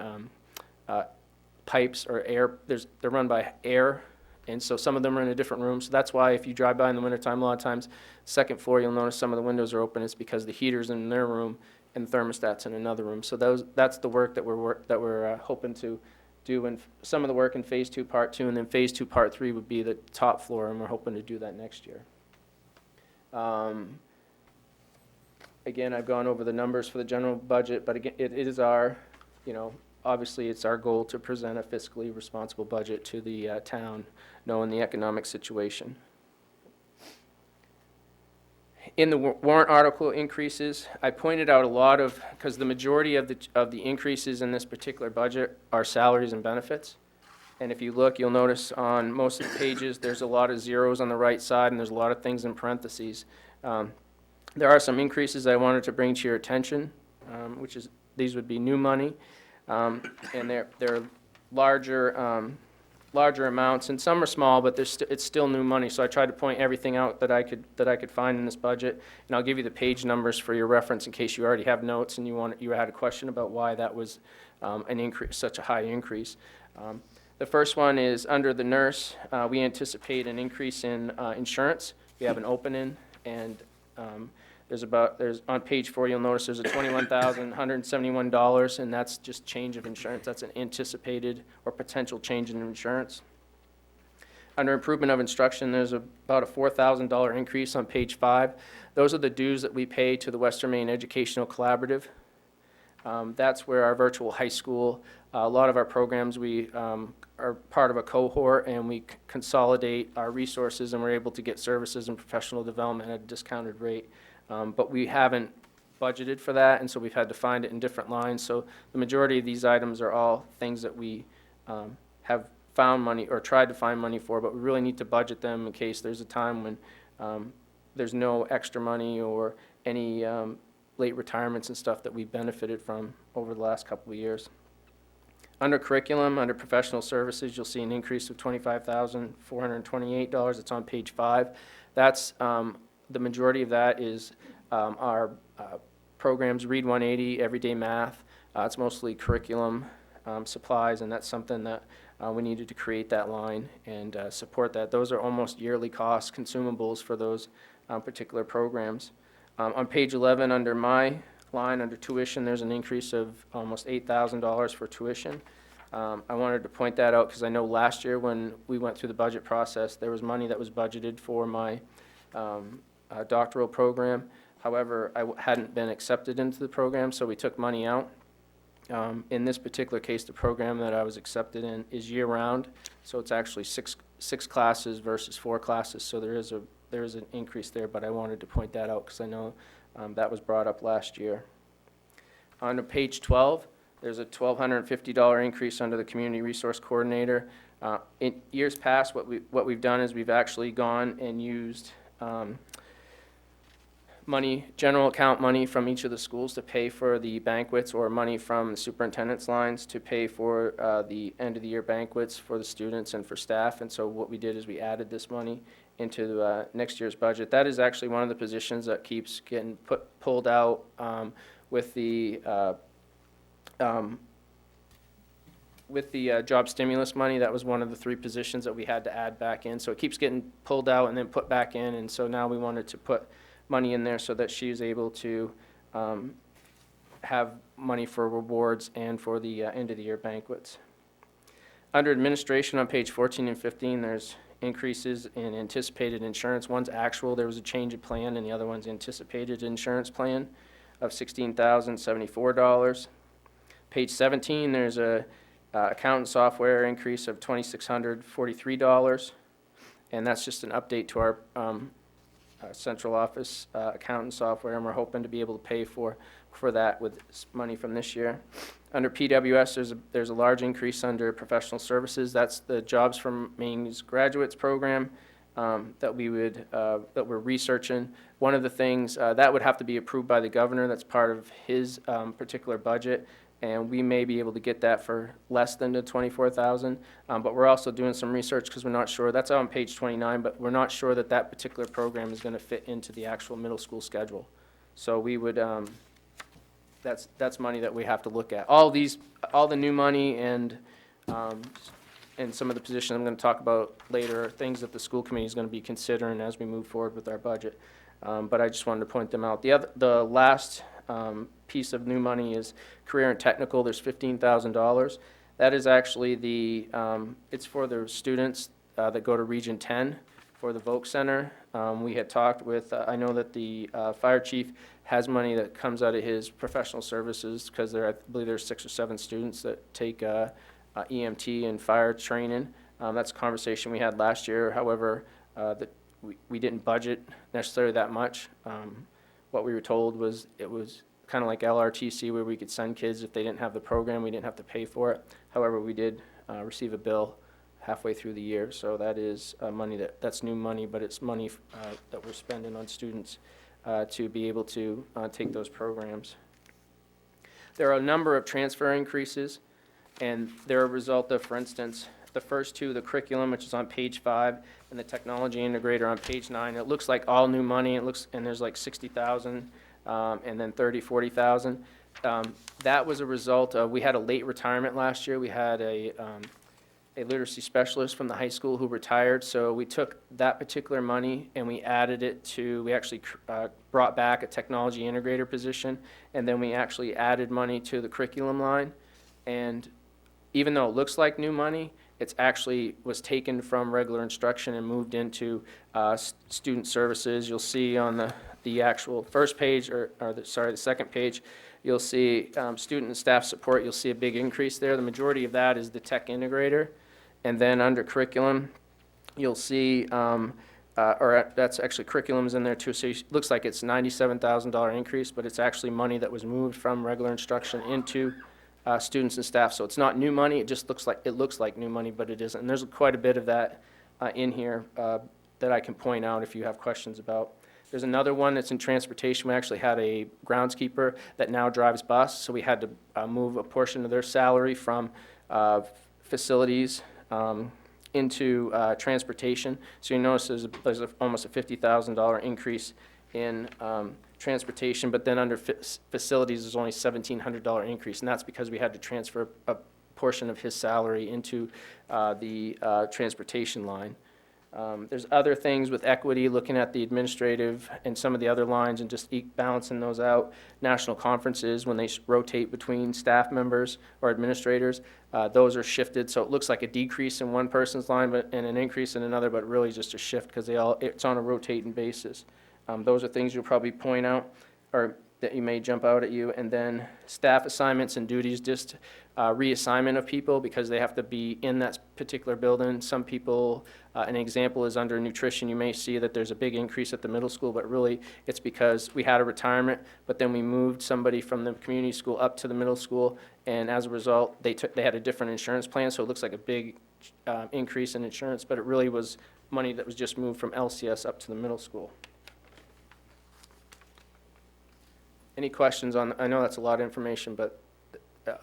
pipes or air. They're run by air. And so some of them are in a different room. So that's why if you drive by in the wintertime, a lot of times, second floor, you'll notice some of the windows are open. It's because the heater's in their room and the thermostat's in another room. So that's the work that we're hoping to do. And some of the work in Phase 2, Part 2, and then Phase 2, Part 3 would be the top floor, and we're hoping to do that next year. Again, I've gone over the numbers for the general budget, but again, it is our, obviously it's our goal to present a fiscally responsible budget to the town, knowing the economic situation. In the warrant article increases, I pointed out a lot of, because the majority of the increases in this particular budget are salaries and benefits. And if you look, you'll notice on most of the pages, there's a lot of zeros on the right side, and there's a lot of things in parentheses. There are some increases I wanted to bring to your attention, which is, these would be new money. And they're larger amounts, and some are small, but it's still new money. So I tried to point everything out that I could find in this budget, and I'll give you the page numbers for your reference in case you already have notes and you had a question about why that was an increase, such a high increase. The first one is under the nurse. We anticipate an increase in insurance. We have an opening, and there's on page 4, you'll notice there's a $21,171, and that's just change of insurance. That's an anticipated or potential change in insurance. Under improvement of instruction, there's about a $4,000 increase on page 5. Those are the dues that we pay to the Western Maine Educational Collaborative. That's where our virtual high school, a lot of our programs, we are part of a cohort, and we consolidate our resources, and we're able to get services and professional development at a discounted rate. But we haven't budgeted for that, and so we've had to find it in different lines. So the majority of these items are all things that we have found money or tried to find money for, but we really need to budget them in case there's a time when there's no extra money or any late retirements and stuff that we benefited from over the last couple of years. Under curriculum, under professional services, you'll see an increase of $25,428. It's on page 5. That's the majority of that is our programs, Read 180, Everyday Math. It's mostly curriculum supplies, and that's something that we needed to create that line and support that. Those are almost yearly cost consumables for those particular programs. On page 11, under my line, under tuition, there's an increase of almost $8,000 for tuition. I wanted to point that out because I know last year when we went through the budget process, there was money that was budgeted for my doctoral program. However, I hadn't been accepted into the program, so we took money out. In this particular case, the program that I was accepted in is year-round, so it's actually six classes versus 4 classes, so there is an increase there, but I wanted to point that out because I know that was brought up last year. On page 12, there's a $1,250 increase under the Community Resource Coordinator. In years past, what we've done is we've actually gone and used money, general account money from each of the schools to pay for the banquets, or money from the superintendent's lines to pay for the end-of-the-year banquets for the students and for staff. And so what we did is we added this money into next year's budget. That is actually one of the positions that keeps getting pulled out with the job stimulus money. That was one of the 3 positions that we had to add back in. So it keeps getting pulled out and then put back in, and so now we wanted to put money in there so that she's able to have money for rewards and for the end-of-the-year banquets. Under administration on page 14 and 15, there's increases in anticipated insurance. One's actual, there was a change of plan, and the other one's anticipated insurance plan of $16,074. Page 17, there's a accountant software increase of $2,643, and that's just an update to our central office accountant software, and we're hoping to be able to pay for that with money from this year. Under PWS, there's a large increase under professional services. That's the Jobs from Maine's Graduates program that we're researching. One of the things that would have to be approved by the governor. That's part of his particular budget, and we may be able to get that for less than the $24,000. But we're also doing some research because we're not sure. That's on page 29, but we're not sure that that particular program is going to fit into the actual middle school schedule. So we would, that's money that we have to look at. All the new money and some of the positions I'm going to talk about later are things that the school committee is going to be considering as we move forward with our budget. But I just wanted to point them out. The last piece of new money is career and technical. There's $15,000. That is actually it's for the students that go to Region 10 for the Voc Center. We had talked with, I know that the fire chief has money that comes out of his professional services because I believe there's 6 or 7 students that take EMT and fire training. That's a conversation we had last year. However, that we didn't budget necessarily that much. What we were told was it was kind of like LRTC where we could send kids if they didn't have the program, we didn't have to pay for it. However, we did receive a bill halfway through the year, so that is money that's new money, but it's money that we're spending on students to be able to take those programs. There are a number of transfer increases, and they're a result of, for instance, the first 2, the curriculum, which is on page 5, and the technology integrator on page 9. It looks like all new money. It looks, and there's like 60,000, and then 40,000. That was a result of, we had a late retirement last year. We had a literacy specialist from the high school who retired, so we took that particular money and we added it to, we actually brought back a technology integrator position, and then we actually added money to the curriculum line. And even though it looks like new money, It's actually was taken from regular instruction and moved into student services. You'll see on the actual first page, the second page, you'll see student and staff support. You'll see a big increase there. The majority of that is the tech integrator. And then under curriculum, you'll see, that's actually curriculum's in there too. So it looks like it's $97,000 increase, but it's actually money that was moved from regular instruction into students and staff. So it's not new money. It just looks like new money, but it isn't. And there's quite a bit of that in here that I can point out if you have questions about. There's another one that's in transportation. We actually had a groundskeeper that now drives bus, so we had to move a portion of their salary from facilities into transportation. So you notice there's almost a $50,000 increase in transportation, but then under facilities, there's only $1,700 increase, and that's because we had to transfer a portion of his salary into the transportation line. There's other things with equity, looking at the administrative and some of the other lines and just balancing those out. National conferences, when they rotate between staff members or administrators, those are shifted. So it looks like a decrease in one person's line and an increase in another, but really just a shift because it's on a rotating basis. Those are things you'll probably point out or that you may jump out at you. And then staff assignments and duties, just reassignment of people because they have to be in that particular building. Some people, an example is under nutrition, you may see that there's a big increase at the middle school, but really it's because we had a retirement, but then we moved somebody from the community school up to the middle school, and as a result, they had a different insurance plan, so it looks like a big increase in insurance, but it really was money that was just moved from LCS up to the middle school. Any questions on, I know that's a lot of information, but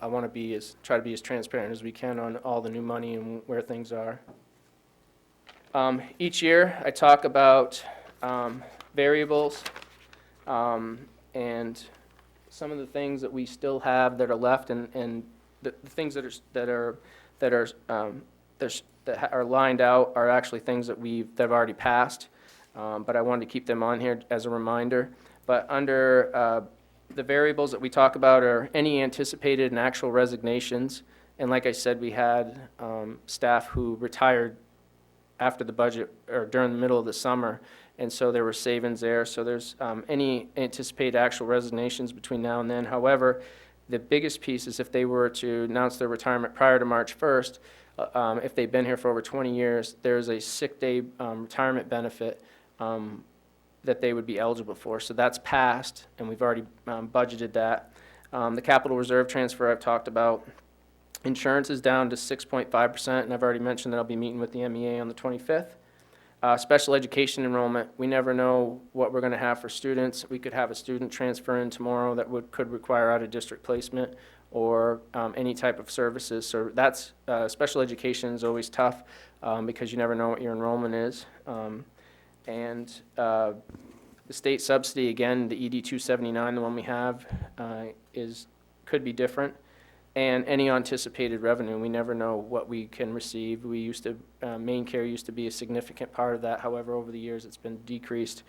I want to try to be as transparent as we can on all the new money and where things are. Each year, I talk about variables and some of the things that we still have that are left, and the things that are lined out are actually things that have already passed. But I wanted to keep them on here as a reminder. But under the variables that we talk about are any anticipated and actual resignations. And like I said, we had staff who retired after the budget or during the middle of the summer, and so there were savings there. So there's any anticipated actual resignations between now and then. However, the biggest piece is if they were to announce their retirement prior to March 1st, if they've been here for over 20 years, there's a sick day retirement benefit that they would be eligible for. So that's passed, and we've already budgeted that. The capital reserve transfer I've talked about. Insurance is down to 6.5%, and I've already mentioned that I'll be meeting with the MEA on the 25th. Special education enrollment, we never know what we're going to have for students. We could have a student transfer in tomorrow that could require out-of-district placement or any type of services. So that's, special education is always tough because you never know what your enrollment is. And the state subsidy, again, the ED 279, the one we have, could be different. And any anticipated revenue, we never know what we can receive. We used to, main care used to be a significant part of that. However, over the years, it's been decreased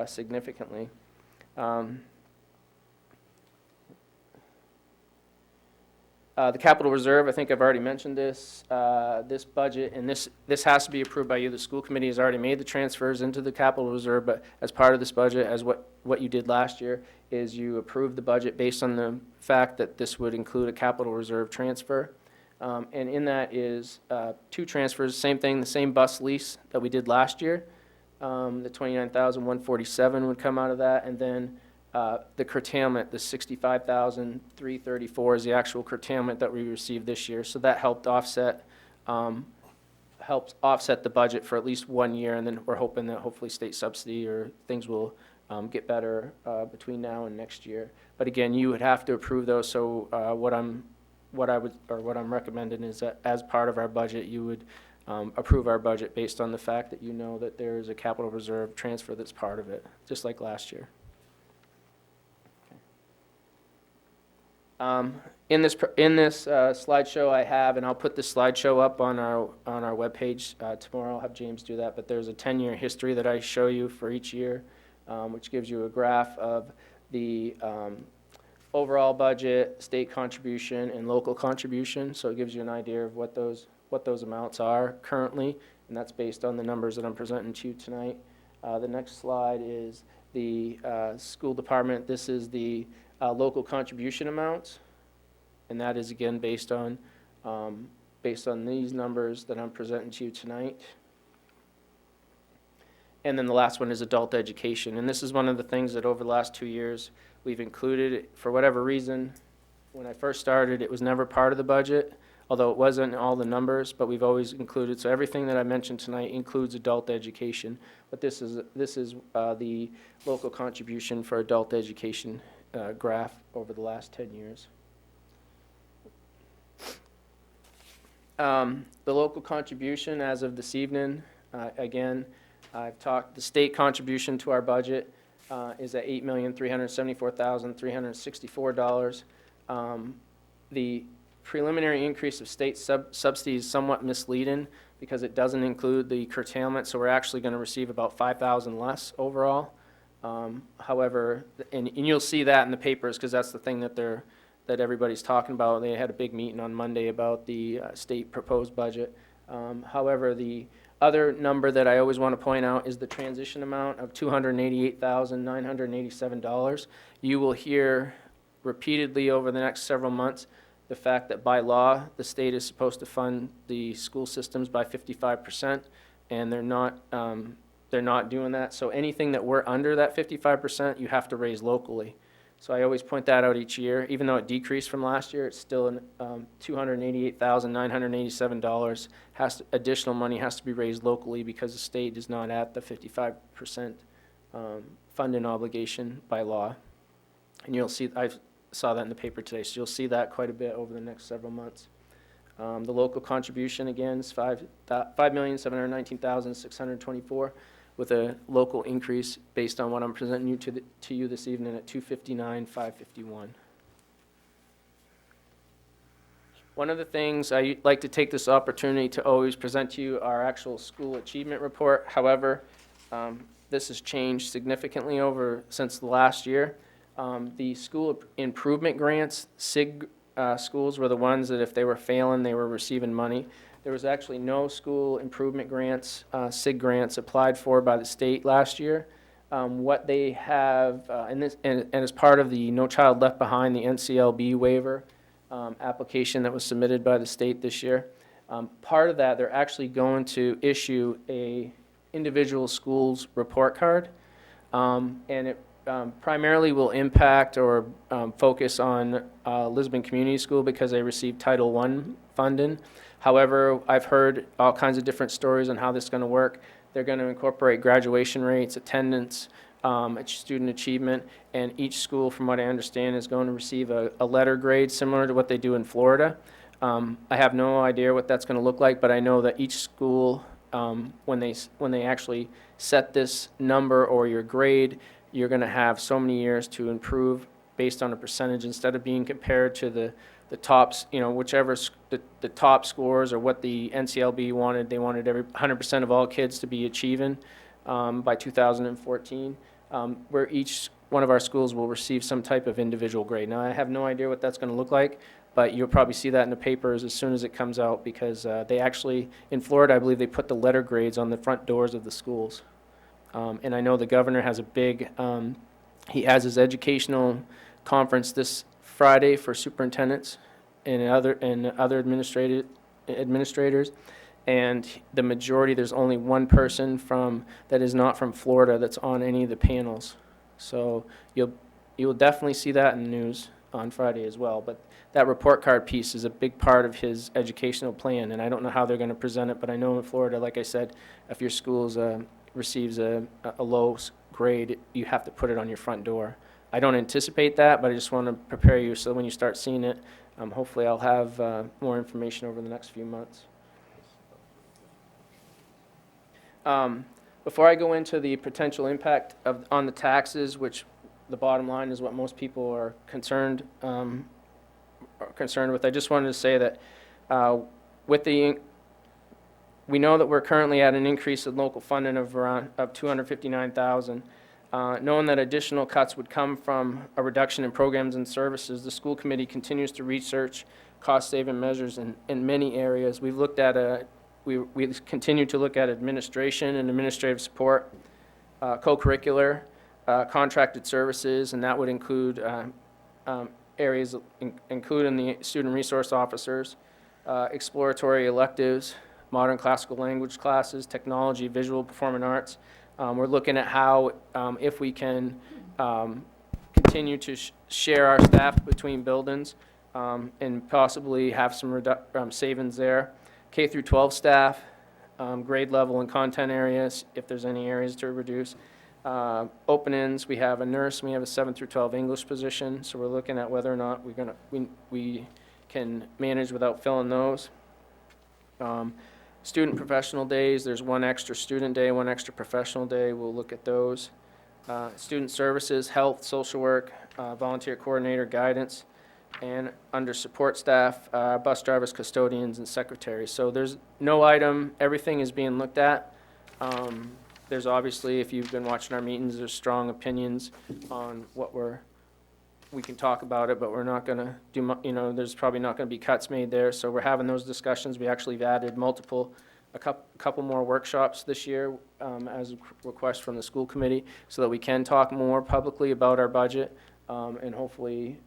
significantly. The capital reserve, I think I've already mentioned this, this budget, and this has to be approved by you. The school committee has already made the transfers into the capital reserve, but as part of this budget, as what you did last year, is you approved the budget based on the fact that this would include a capital reserve transfer. And in that is two transfers, same thing, the same bus lease that we did last year. The $29,147 would come out of that, and then the curtailment, the $65,334 is the actual curtailment that we received this year. So that helped offset the budget for at least 1 year, and then we're hoping that hopefully state subsidy or things will get better between now and next year. But again, you would have to approve those. So what I'm recommending is that as part of our budget, you would approve our budget based on the fact that you know that there is a capital reserve transfer that's part of it, just like last year. In this slideshow I have, and I'll put this slideshow up on our webpage tomorrow. I'll have James do that. But there's a 10-year history that I show you for each year, which gives you a graph of the overall budget, state contribution, and local contribution. So it gives you an idea of what those what those amounts are currently, and that's based on the numbers that I'm presenting to you tonight. The next slide is the school department. This is the local contribution amounts, and that is again based on these numbers that I'm presenting to you tonight. And then the last one is adult education, and this is one of the things that over the last 2 years we've included. For whatever reason, when I first started, it was never part of the budget, although it wasn't in all the numbers, but we've always included. So everything that I mentioned tonight includes adult education, but this is the local contribution for adult education graph over the last 10 years. The local contribution as of this evening, again, I've talked, the state contribution to our budget is at $8,374,364. The preliminary increase of state subsidy is somewhat misleading because it doesn't include the curtailment, so we're actually going to receive about $5,000 less overall. However, and you'll see that in the papers because that's the thing that everybody's talking about. They had a big meeting on Monday about the state proposed budget. However, the other number that I always want to point out is the transition amount of $288,987. You will hear repeatedly over the next several months the fact that by law, the state is supposed to fund the school systems by 55%, and they're not doing that. So anything that we're under that 55%, you have to raise locally. So I always point that out each year. Even though it decreased from last year, it's still $288,987. Additional money has to be raised locally because the state is not at the 55% funding obligation by law. And you'll see, I saw that in the paper today, so you'll see that quite a bit over the next several months. The local contribution, again, is $5,719,624. with a local increase based on what I'm presenting to you this evening at $259,551. One of the things I like to take this opportunity to always present to you our actual school achievement report. However, this has changed significantly since the last year. The school improvement grants, SIG schools were the ones that if they were failing, they were receiving money. There was actually no school improvement grants, SIG grants, applied for by the state last year. What they have, and as part of the No Child Left Behind, the NCLB waiver application that was submitted by the state this year, part of that, they're actually going to issue a individual school's report card, and it primarily will impact or focus on Lisbon Community School because they received Title I funding. However, I've heard all kinds of different stories on how this is going to work. They're going to incorporate graduation rates, attendance, student achievement, and each school, from what I understand, is going to receive a letter grade similar to what they do in Florida. I have no idea what that's going to look like, but I know that each school, when they actually set this number or your grade, you're going to have so many years to improve based on a percentage instead of being compared to the tops, whichever the top scores or what the NCLB wanted. They wanted 100% of all kids to be achieving by 2014, where each one of our schools will receive some type of individual grade. Now, I have no idea what that's going to look like, but you'll probably see that in the papers as soon as it comes out because they actually, in Florida, I believe they put the letter grades on the front doors of the schools. And I know the governor has he has his educational conference this Friday for superintendents and other administrators, and the majority, there's only one person that is not from Florida that's on any of the panels. So you'll definitely see that in the news on Friday as well. But that report card piece is a big part of his educational plan, and I don't know how they're going to present it, but I know in Florida, like I said, if your school receives a low grade, you have to put it on your front door. I don't anticipate that, but I just want to prepare you so when you start seeing it, hopefully I'll have more information over the next few months. Before I go into the potential impact on the taxes, which the bottom line is what most people are concerned with, I just wanted to say that we know that we're currently at an increase in local funding of $259,000. Knowing that additional cuts would come from a reduction in programs and services, the school committee continues to research cost-saving measures in many areas. We've looked at we continue to look at administration and administrative support, co-curricular, contracted services, and that would include areas including the student resource officers, exploratory electives, modern classical language classes, technology, visual performing arts. We're looking at how, if we can continue to share our staff between buildings and possibly have some savings there. K through 12 staff, grade level and content areas, if there's any areas to reduce. Openings, we have a nurse, we have a 7 through 12 English position, so we're looking at whether or not we can manage without filling those. Student professional days, there's one extra student day, one extra professional day, we'll look at those. Student services, health, social work, volunteer coordinator, guidance, and under support staff, bus drivers, custodians, and secretaries. So there's no item, everything is being looked at. There's obviously, if you've been watching our meetings, there's strong opinions on what we can talk about it, but we're not going to do, there's probably not going to be cuts made there. So we're having those discussions. We actually have added a couple more workshops this year as a request from the school committee so that we can talk more publicly about our budget, and hopefully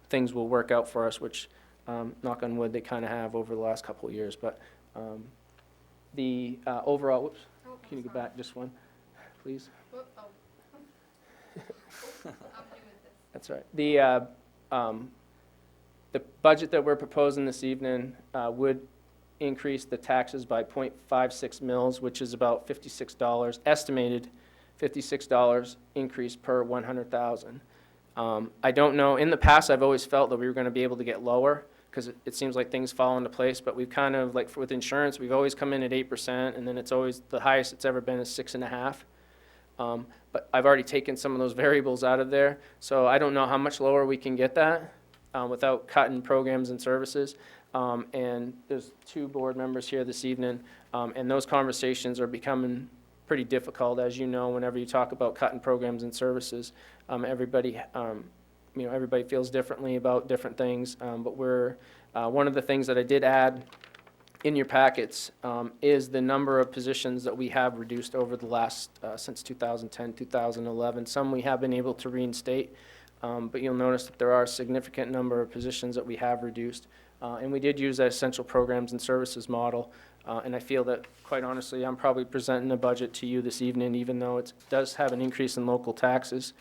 things will work out for us, which, knock on wood, they kind of have over the last couple of years. But the overall, whoops, can you go back just one, please? That's right. The budget that we're proposing this evening would increase the taxes by 0.56 mils, which is about $56, estimated $56 increase per 100,000. I don't know, in the past I've always felt that we were going to be able to get lower because it seems like things fall into place, but we've kind of, like with insurance, we've always come in at 8%, and then it's always, the highest it's ever been is 6.5%. But I've already taken some of those variables out of there, so I don't know how much lower we can get that without cutting programs and services. And there's 2 board members here this evening, and those conversations are becoming pretty difficult, as you know, whenever you talk about cutting programs and services. Everybody feels differently about different things, but one of the things that I did add in your packets is the number of positions that we have reduced over the last, since 2010, 2011. Some we have been able to reinstate, but you'll notice that there are a significant number of positions that we have reduced. And we did use that essential programs and services model, and I feel that, quite honestly, I'm probably presenting a budget to you this evening, even though it does have an increase in local taxes.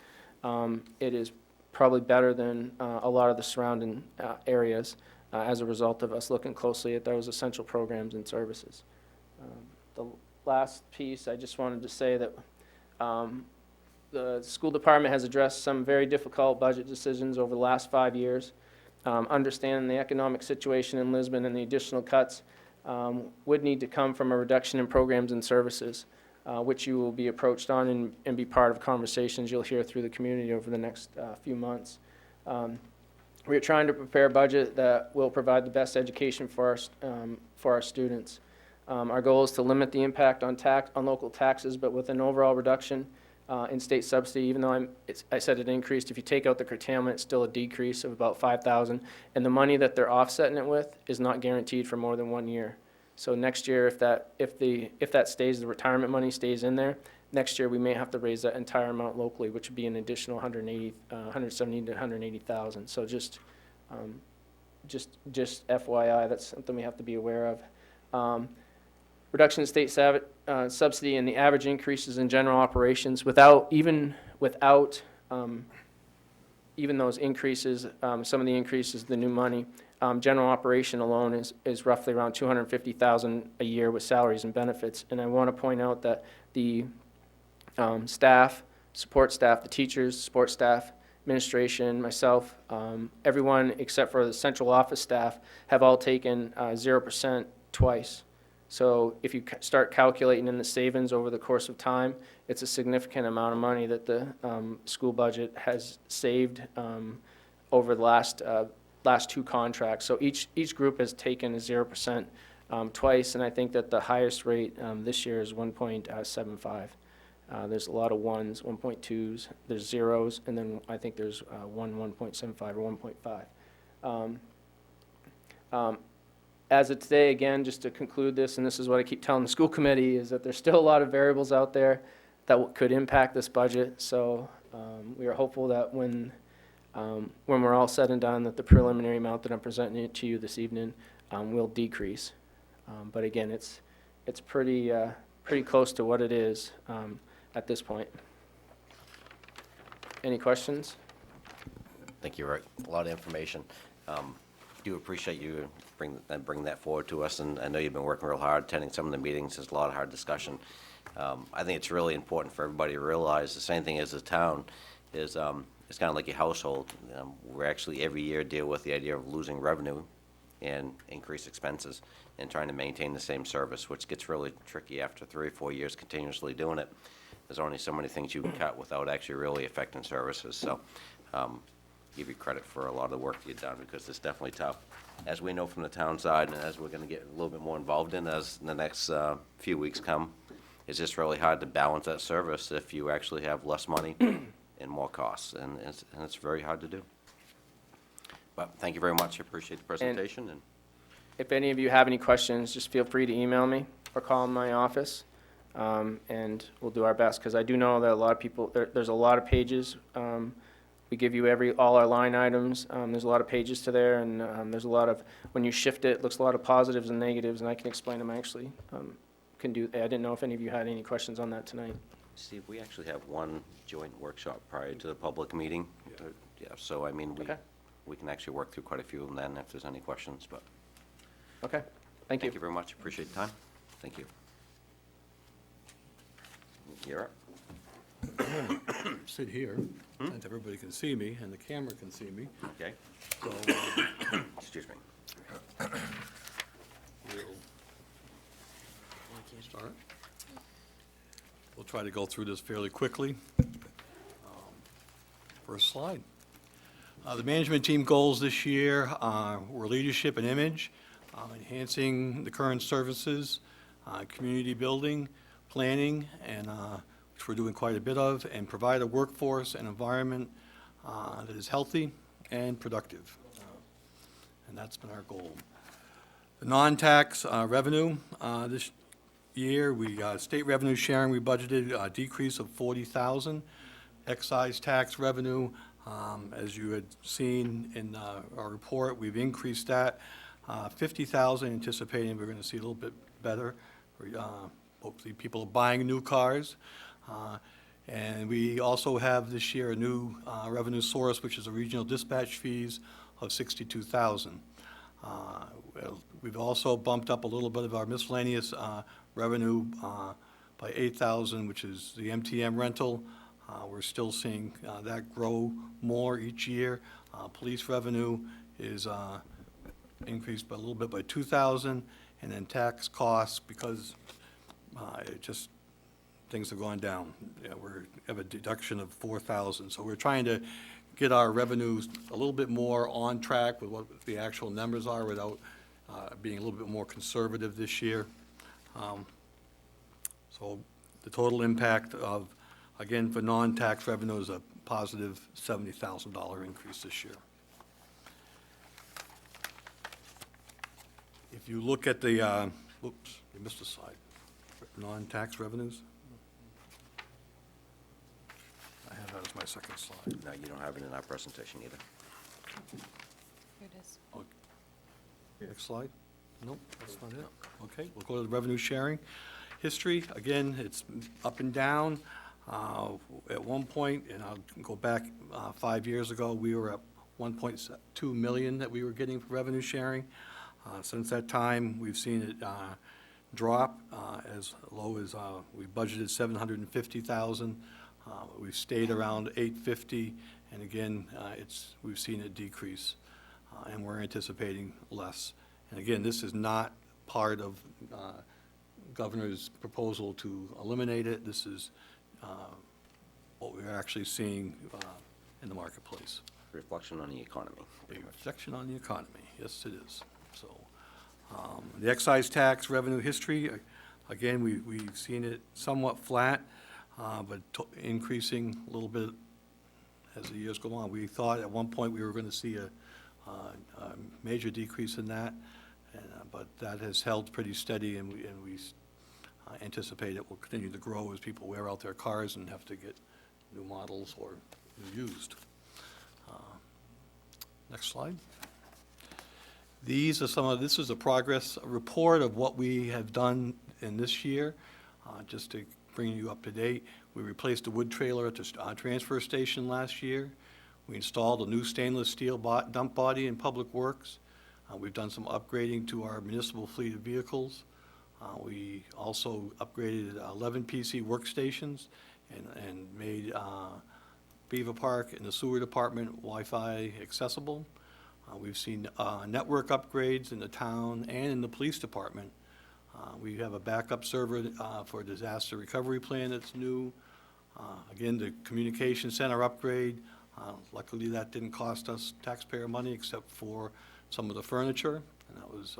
It is probably better than a lot of the surrounding areas as a result of us looking closely at those essential programs and services. The last piece, I just wanted to say that the school department has addressed some very difficult budget decisions over the last 5 years. Understanding the economic situation in Lisbon and the additional cuts would need to come from a reduction in programs and services, which you will be approached on and be part of conversations you'll hear through the community over the next few months. We are trying to prepare a budget that will provide the best education for our students. Our goal is to limit the impact on local taxes, but with an overall reduction in state subsidy, even though I said it increased, if you take out the curtailment, it's still a decrease of about $5,000, and the money that they're offsetting it with is not guaranteed for more than 1 year. So next year, if that stays, the retirement money stays in there, next year we may have to raise that entire amount locally, which would be an additional $170,000 to $180,000. So just FYI, that's something we have to be aware of. Reduction in state subsidy and the average increases in general operations even those increases, some of the increases, the new money, general operation alone is roughly around $250,000 a year with salaries and benefits. And I want to point out that the staff, support staff, the teachers, support staff, administration, myself, everyone except for the central office staff have all taken 0% twice. So if you start calculating in the savings over the course of time, it's a significant amount of money that the school budget has saved over the last 2 contracts. So each group has taken a 0% twice, and I think that the highest rate this year is 1.75. There's a lot of 1s, 1.2s, there's 0s, and then I think there's 1.75 or 1.5. As of today, again, just to conclude this, and this is what I keep telling the school committee, is that there's still a lot of variables out there that could impact this budget. So we are hopeful that when we're all said and done, that the preliminary amount that I'm presenting it to you this evening will decrease. But again, it's pretty close to what it is at this point. Any questions? Thank you, Rick. A lot of information. Do appreciate you bringing that forward to us, and I know you've been working real hard, attending some of the meetings. There's a lot of hard discussion. I think it's really important for everybody to realize the same thing as a town is it's kind of like your household. We're actually every year deal with the idea of losing revenue and increased expenses and trying to maintain the same service, which gets really tricky after 3 or 4 years continuously doing it. There's only so many things you can cut without actually really affecting services. So give you credit for a lot of the work you've done, because it's definitely tough. As we know from the town side, and as we're going to get a little bit more involved in as the next few weeks come, it's just really hard to balance that service if you actually have less money and more costs, and it's very hard to do. But thank you very much. I appreciate the presentation. And If any of you have any questions, just feel free to email me or call my office, and we'll do our best, because I do know that a lot of people, there's a lot of pages. We give you all our line items. There's a lot of pages to there, and there's a lot of, when you shift it, looks a lot of positives and negatives, and I can explain them actually. Can do. I didn't know if any of you had any questions on that tonight. Steve, we actually have one joint workshop prior to the public meeting. Yeah, so I mean, Okay. we can actually work through quite a few of them then if there's any questions, but Okay, thank you. thank you very much. Appreciate the time. Thank you. You're up. Sit here, since everybody can see me and the camera can see me. Okay. So Excuse me. we'll start. We'll try to go through this fairly quickly. First slide. The management team goals this year were leadership and image, enhancing the current services, community building, planning, and which we're doing quite a bit of, and provide a workforce and environment that is healthy and productive. And that's been our goal. The non-tax revenue this year, we state revenue sharing, we budgeted a decrease of $40,000. Excise tax revenue, as you had seen in our report, we've increased that $50,000, anticipating we're going to see a little bit better. Hopefully people are buying new cars. And we also have this year a new revenue source, which is a regional dispatch fees of $62,000. We've also bumped up a little bit of our miscellaneous revenue by $8,000, which is the MTM rental. We're still seeing that grow more each year. Police revenue is increased by a little bit by $2,000, and then tax costs, because things have gone down. We have a deduction of $4,000. So we're trying to get our revenues a little bit more on track with what the actual numbers are without being a little bit more conservative this year. So the total impact of, again, for non-tax revenue is a positive $70,000 increase this year. If you look at the, whoops, you missed a slide. Non-tax revenues. I have that as my second slide. No, you don't have it in our presentation either. Here it is. Next slide. Nope, that's not it. Okay, we'll go to the revenue sharing. History, again, it's up and down. At one point, and I'll go back 5 years ago, we were at 1.2 million that we were getting for revenue sharing. Since that time, we've seen it drop as low as we budgeted 750,000. We've stayed around 850, and again, we've seen it decrease, and we're anticipating less. And again, this is not part of Governor's proposal to eliminate it. This is what we're actually seeing in the marketplace. Reflection on the economy. A reflection on the economy, yes, it is. So, the excise tax revenue history, again, we've seen it somewhat flat, but increasing a little bit as the years go on. We thought at one point we were going to see a major decrease in that, but that has held pretty steady, and we anticipate it will continue to grow as people wear out their cars and have to get new models or used. Next slide. This is a progress report of what we have done in this year, just to bring you up to date. We replaced a wood trailer at the transfer station last year. We installed a new stainless steel dump body in Public Works. We've done some upgrading to our municipal fleet of vehicles. We also upgraded 11 PC workstations and made Beaver Park and the sewer department Wi-Fi accessible. We've seen network upgrades in the town and in the police department. We have a backup server for a disaster recovery plan that's new. Again, the communication center upgrade, luckily that didn't cost us taxpayer money except for some of the furniture, and that was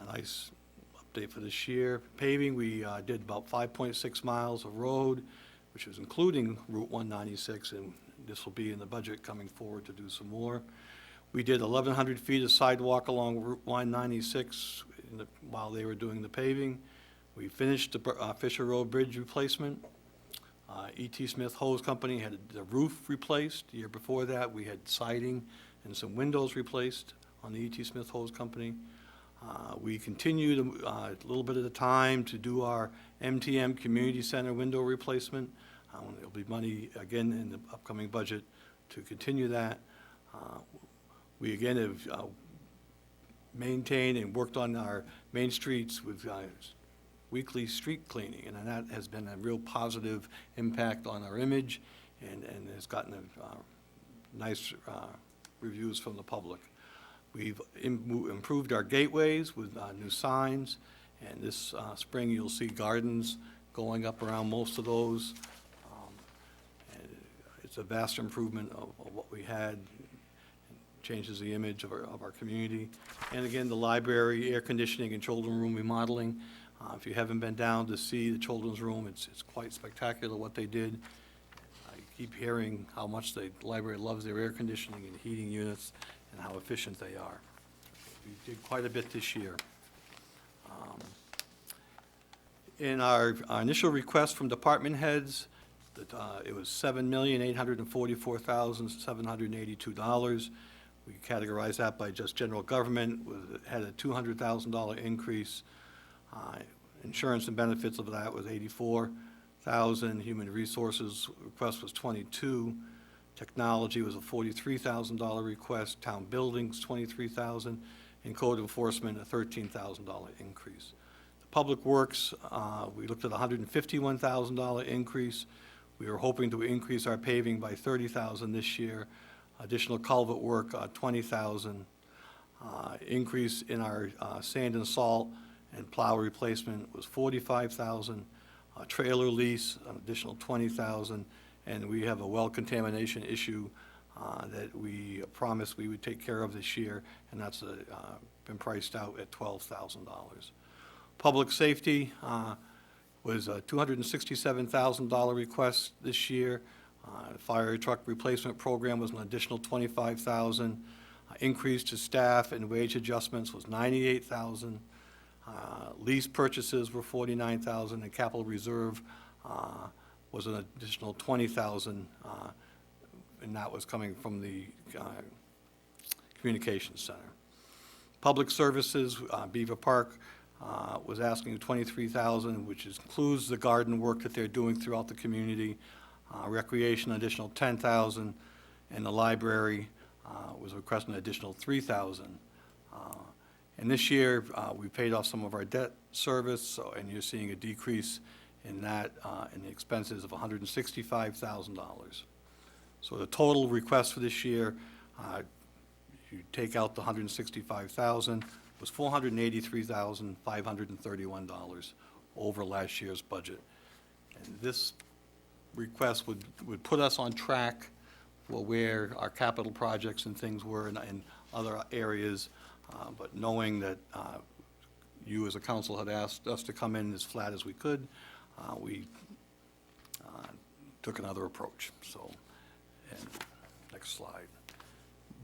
a nice update for this year. Paving, we did about 5.6 miles of road, which was including Route 196, and this will be in the budget coming forward to do some more. We did 1,100 feet of sidewalk along Route 196 while they were doing the paving. We finished the Fisher Road Bridge replacement. E.T. Smith Hose Company had the roof replaced. The year before that, we had siding and some windows replaced on the E.T. Smith Hose Company. We continue to, a little bit at a time, to do our MTM Community Center window replacement. There'll be money, again, in the upcoming budget to continue that. We, again, have maintained and worked on our main streets with weekly street cleaning, and that has been a real positive impact on our image and has gotten nice reviews from the public. We've improved our gateways with new signs, and this spring you'll see gardens going up around most of those. And it's a vast improvement of what we had, changes the image of our community. And again, the library, air conditioning, and children's room remodeling. If you haven't been down to see the children's room, it's quite spectacular what they did. I keep hearing how much the library loves their air conditioning and heating units and how efficient they are. We did quite a bit this year. In our initial request from department heads, it was $7,844,782. We categorized that by just general government, had a $200,000 increase. Insurance and benefits of that was $84,000. Human resources request was $22,000. Technology was a $43,000 request. Town buildings, $23,000. And code enforcement, a $13,000 increase. The Public Works, we looked at a $151,000 increase. We were hoping to increase our paving by $30,000 this year. Additional culvert work, $20,000. Increase in our sand and salt and plow replacement was $45,000. Trailer lease, an additional $20,000. And we have a well contamination issue that we promised we would take care of this year, and that's been priced out at $12,000. Public safety was a $267,000 request this year. Fire truck replacement program was an additional $25,000. Increase to staff and wage adjustments was $98,000. Lease purchases were $49,000, and capital reserve was an additional $20,000, and that was coming from the communications center. Public services, Beaver Park was asking $23,000, which includes the garden work that they're doing throughout the community. Recreation, additional $10,000, and the library was requesting an additional $3,000. And this year, we paid off some of our debt service, and you're seeing a decrease in that, in the expenses of $165,000. So the total request for this year, you take out the $165,000, was $483,531 over last year's budget. And this request would put us on track for where our capital projects and things were in other areas, but knowing that you as a council had asked us to come in as flat as we could, we took another approach. So, and next slide.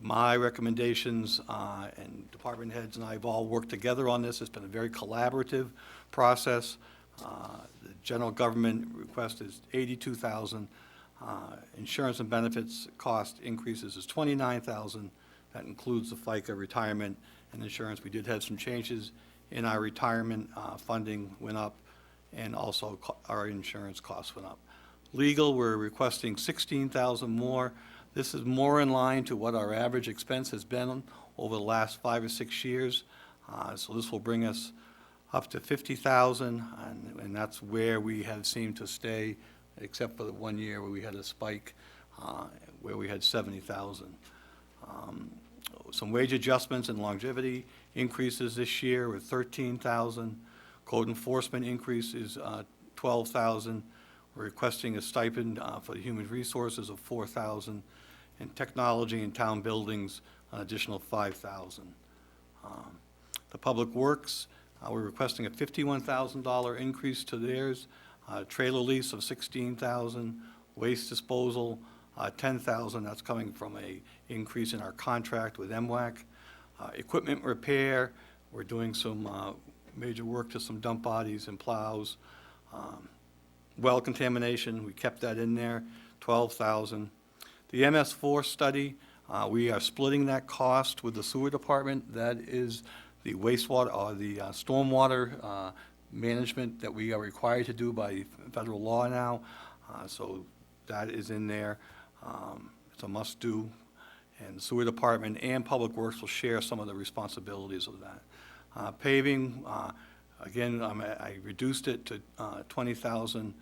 My recommendations, and department heads and I have all worked together on this. It's been a very collaborative process. The general government request is $82,000. Insurance and benefits cost increases is $29,000. That includes the FICA retirement and insurance. We did have some changes in our retirement, funding went up, and also our insurance costs went up. Legal, we're requesting $16,000 more. This is more in line to what our average expense has been over the last 5 or 6 years. So this will bring us up to $50,000, and that's where we have seemed to stay, except for the 1 year where we had a spike, where we had $70,000. Some wage adjustments and longevity increases this year with $13,000. Code enforcement increase is $12,000. We're requesting a stipend for the human resources of $4,000, and technology and town buildings an additional $5,000. The public works, we're requesting a $51,000 increase to theirs. Trailer lease of $16,000. Waste disposal, $10,000. That's coming from a increase in our contract with MWAC. Equipment repair, we're doing some major work to some dump bodies and plows. Well contamination, we kept that in there, $12,000. The MS4 study, we are splitting that cost with the sewer department. That is the wastewater, or the stormwater management that we are required to do by federal law now. So that is in there. It's a must-do. And the sewer department and public works will share some of the responsibilities of that. Paving, again, I reduced it to $20,000.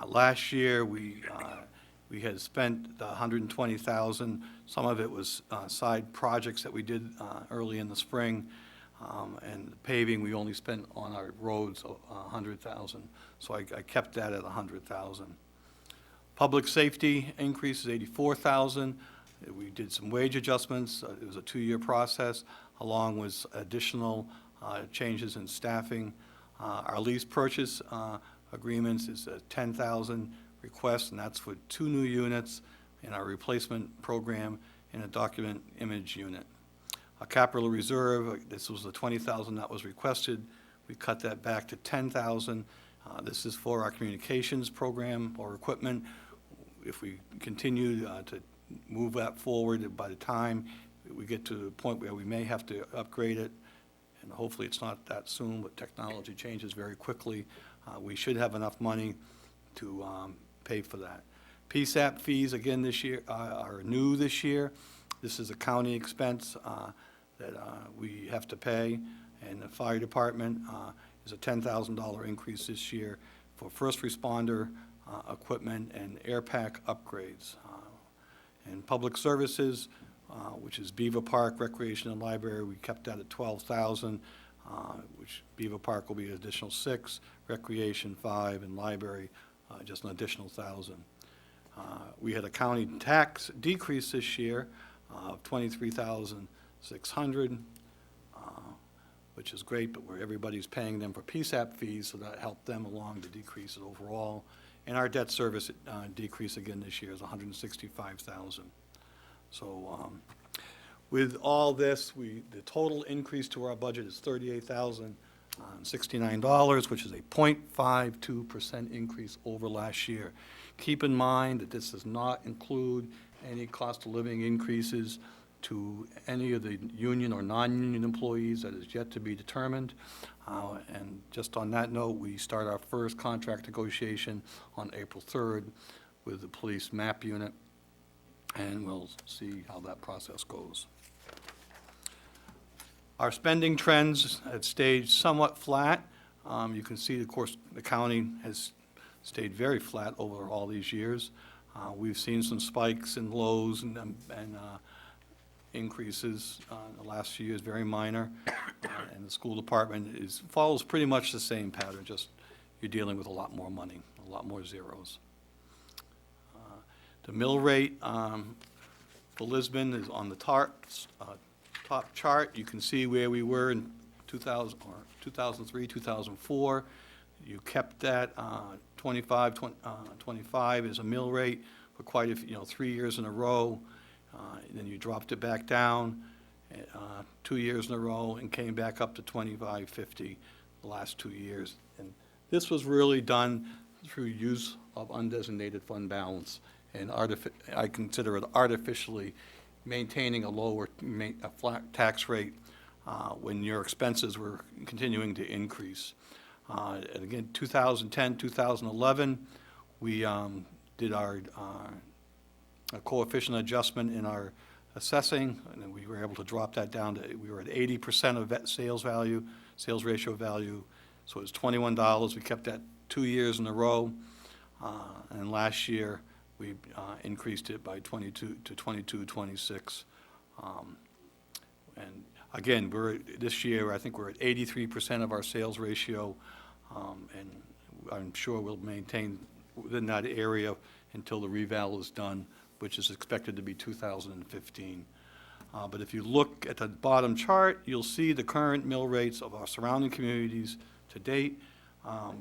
Last year, we had spent the $120,000. Some of it was side projects that we did early in the spring. And paving, we only spent on our roads $100,000. So I kept that at $100,000. Public safety increase is $84,000. We did some wage adjustments. It was a 2-year process, along with additional changes in staffing. Our lease purchase agreements is a $10,000 request, and that's for 2 new units in our replacement program and a document image unit. A capital reserve, this was the $20,000 that was requested. We cut that back to $10,000. This is for our communications program or equipment. If we continue to move that forward, by the time we get to the point where we may have to upgrade it, and hopefully it's not that soon, but technology changes very quickly, we should have enough money to pay for that. PSAP fees, again, this year, are new this year. This is a county expense that we have to pay, and the fire department is a $10,000 increase this year for first responder equipment and air pack upgrades. And public services, which is Beaver Park, Recreation and Library, we kept that at $12,000, which Beaver Park will be an additional $6,000, Recreation $5,000, and Library just an additional $1,000. We had a county tax decrease this year of $23,600, which is great, but where everybody's paying them for PSAP fees, so that helped them along to decrease it overall. And our debt service decrease again this year is $165,000. So with all this, the total increase to our budget is $38,069, which is a 0.52% increase over last year. Keep in mind that this does not include any cost of living increases to any of the union or non-union employees. That is yet to be determined. And just on that note, we start our first contract negotiation on April 3rd with the police MAP unit, and we'll see how that process goes. Our spending trends have stayed somewhat flat. You can see, of course, the county has stayed very flat over all these years. We've seen some spikes and lows and increases in the last few years, very minor. And the school department follows pretty much the same pattern, just you're dealing with a lot more money, a lot more zeros. The mill rate for Lisbon is on the top chart. You can see where we were in 2003, 2004. You kept that 25 is a mill rate for quite a few, 3 years in a row. Then you dropped it back down 2 years in a row and came back up to 25.50 the last 2 years. And this was really done through use of undesignated fund balance, and I consider it artificially maintaining a flat tax rate when your expenses were continuing to increase. And again, 2010, 2011, we did our a coefficient adjustment in our assessing, and then we were able to drop that down to, we were at 80% of sales value, sales ratio value, so it was $21. We kept that 2 years in a row, and last year, we increased it by 22 to 22.26. And again, this year, I think we're at 83% of our sales ratio, and I'm sure we'll maintain within that area until the reval is done, which is expected to be 2015. But if you look at the bottom chart, you'll see the current mill rates of our surrounding communities to date.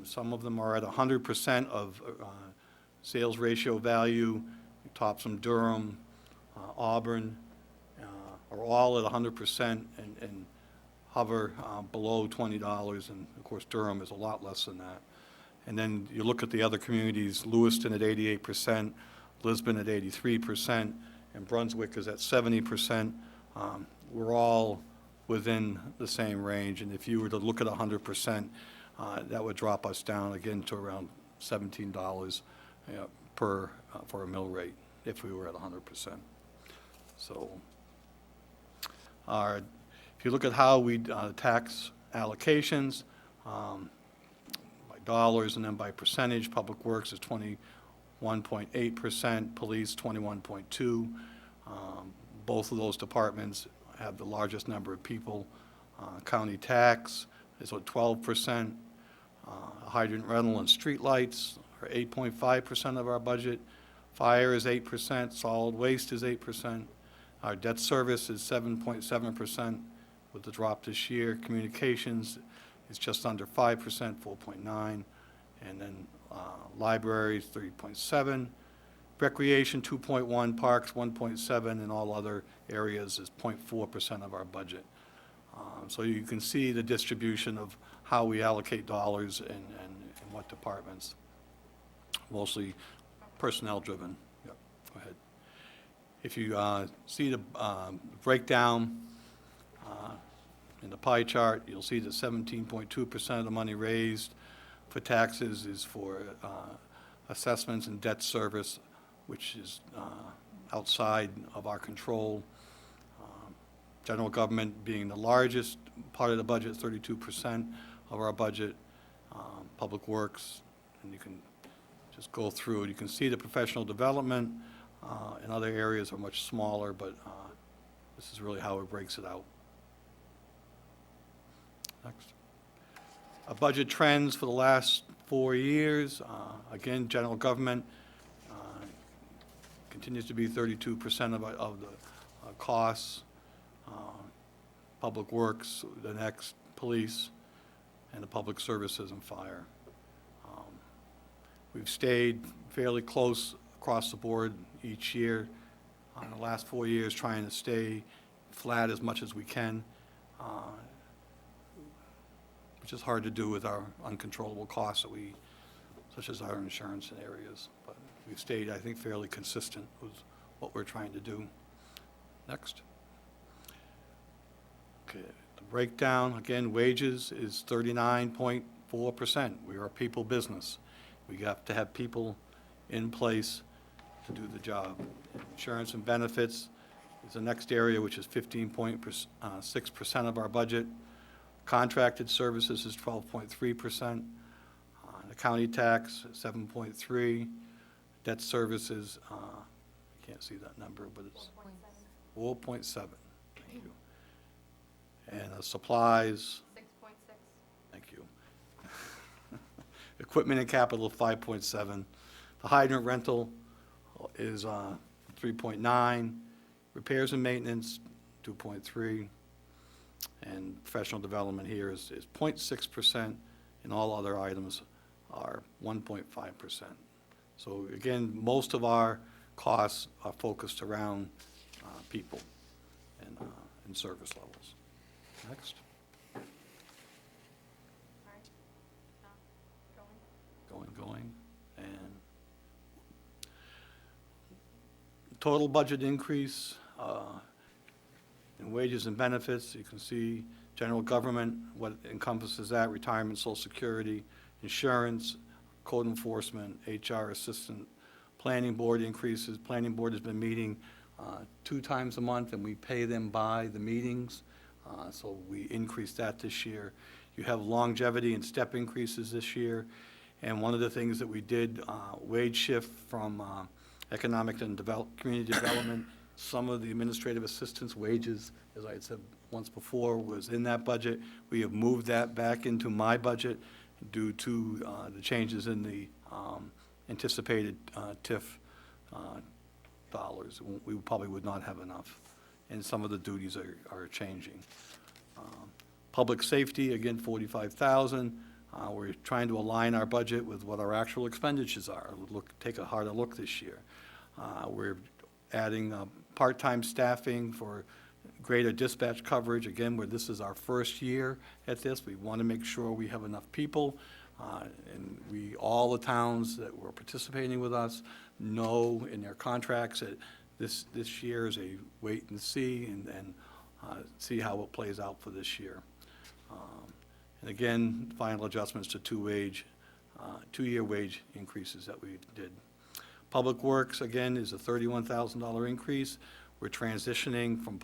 Some of them are at 100% of sales ratio value. Topsom, Durham, Auburn are all at 100% and hover below $20, and of course Durham is a lot less than that. And then you look at the other communities, Lewiston at 88%, Lisbon at 83%, and Brunswick is at 70%. We're all within the same range, and if you were to look at 100%, that would drop us down again to around $17 for a mill rate if we were at 100%. So, if you look at how we tax allocations by dollars and then by percentage, Public Works is 21.8%, Police 21.2%. Both of those departments have the largest number of people. County tax is at 12%. Hydrant rental and streetlights are 8.5% of our budget. Fire is 8%. Solid waste is 8%. Our debt service is 7.7% with the drop this year. Communications is just under 5%, 4.9%. And then libraries, 3.7%. Recreation, 2.1%. Parks, 1.7%. And all other areas is 0.4% of our budget. So you can see the distribution of how we allocate dollars and what departments. Mostly personnel-driven. Yep, go ahead. If you see the breakdown in the pie chart, you'll see that 17.2% of the money raised for taxes is for assessments and debt service, which is outside of our control. General government being the largest part of the budget, 32% of our budget. Public Works, and you can just go through it. You can see the professional development and other areas are much smaller, but this is really how it breaks it out. Next. Budget trends for the last 4 years. Again, general government continues to be 32% of the costs. Public Works, the next, Police, and the Public Services and Fire. We've stayed fairly close across the board each year. In the last 4 years, trying to stay flat as much as we can, which is hard to do with our uncontrollable costs that such as our insurance in areas. But we've stayed, I think, fairly consistent with what we're trying to do. Next. Okay, the breakdown, again, wages is 39.4%. We are a people business. We have to have people in place to do the job. Insurance and benefits is the next area, which is 15.6% of our budget. Contracted services is 12.3%. The county tax, 7.3%. Debt services, I can't see that number, but it's 4.7%. Thank you. And supplies, 6.6. thank you. Equipment and capital, 5.7. The hydrant rental is 3.9. Repairs and maintenance, 2.3. And professional development here is 0.6%, and all other items are 1.5%. So again, most of our costs are focused around people and service levels. Next. Going, and total budget increase in wages and benefits. You can see general government, what encompasses that, retirement, social security, insurance, code enforcement, HR assistant, planning board increases. Planning board has been meeting 2 times a month, and we pay them by the meetings, so we increased that this year. You have longevity and step increases this year, and one of the things that we did, wage shift from economic and community development. Some of the administrative assistants' wages, as I had said once before, was in that budget. We have moved that back into my budget due to the changes in the anticipated TIF dollars. We probably would not have enough, and some of the duties are changing. Public safety, again, 45,000. We're trying to align our budget with what our actual expenditures are. Take a harder look this year. We're adding part-time staffing for greater dispatch coverage. Again, where this is our first year at this, we want to make sure we have enough people. And all the towns that were participating with us know in their contracts that this year is a wait and see, and see how it plays out for this year. And again, final adjustments to 2-year wage increases that we did. Public Works, again, is a $31,000 increase. We're transitioning from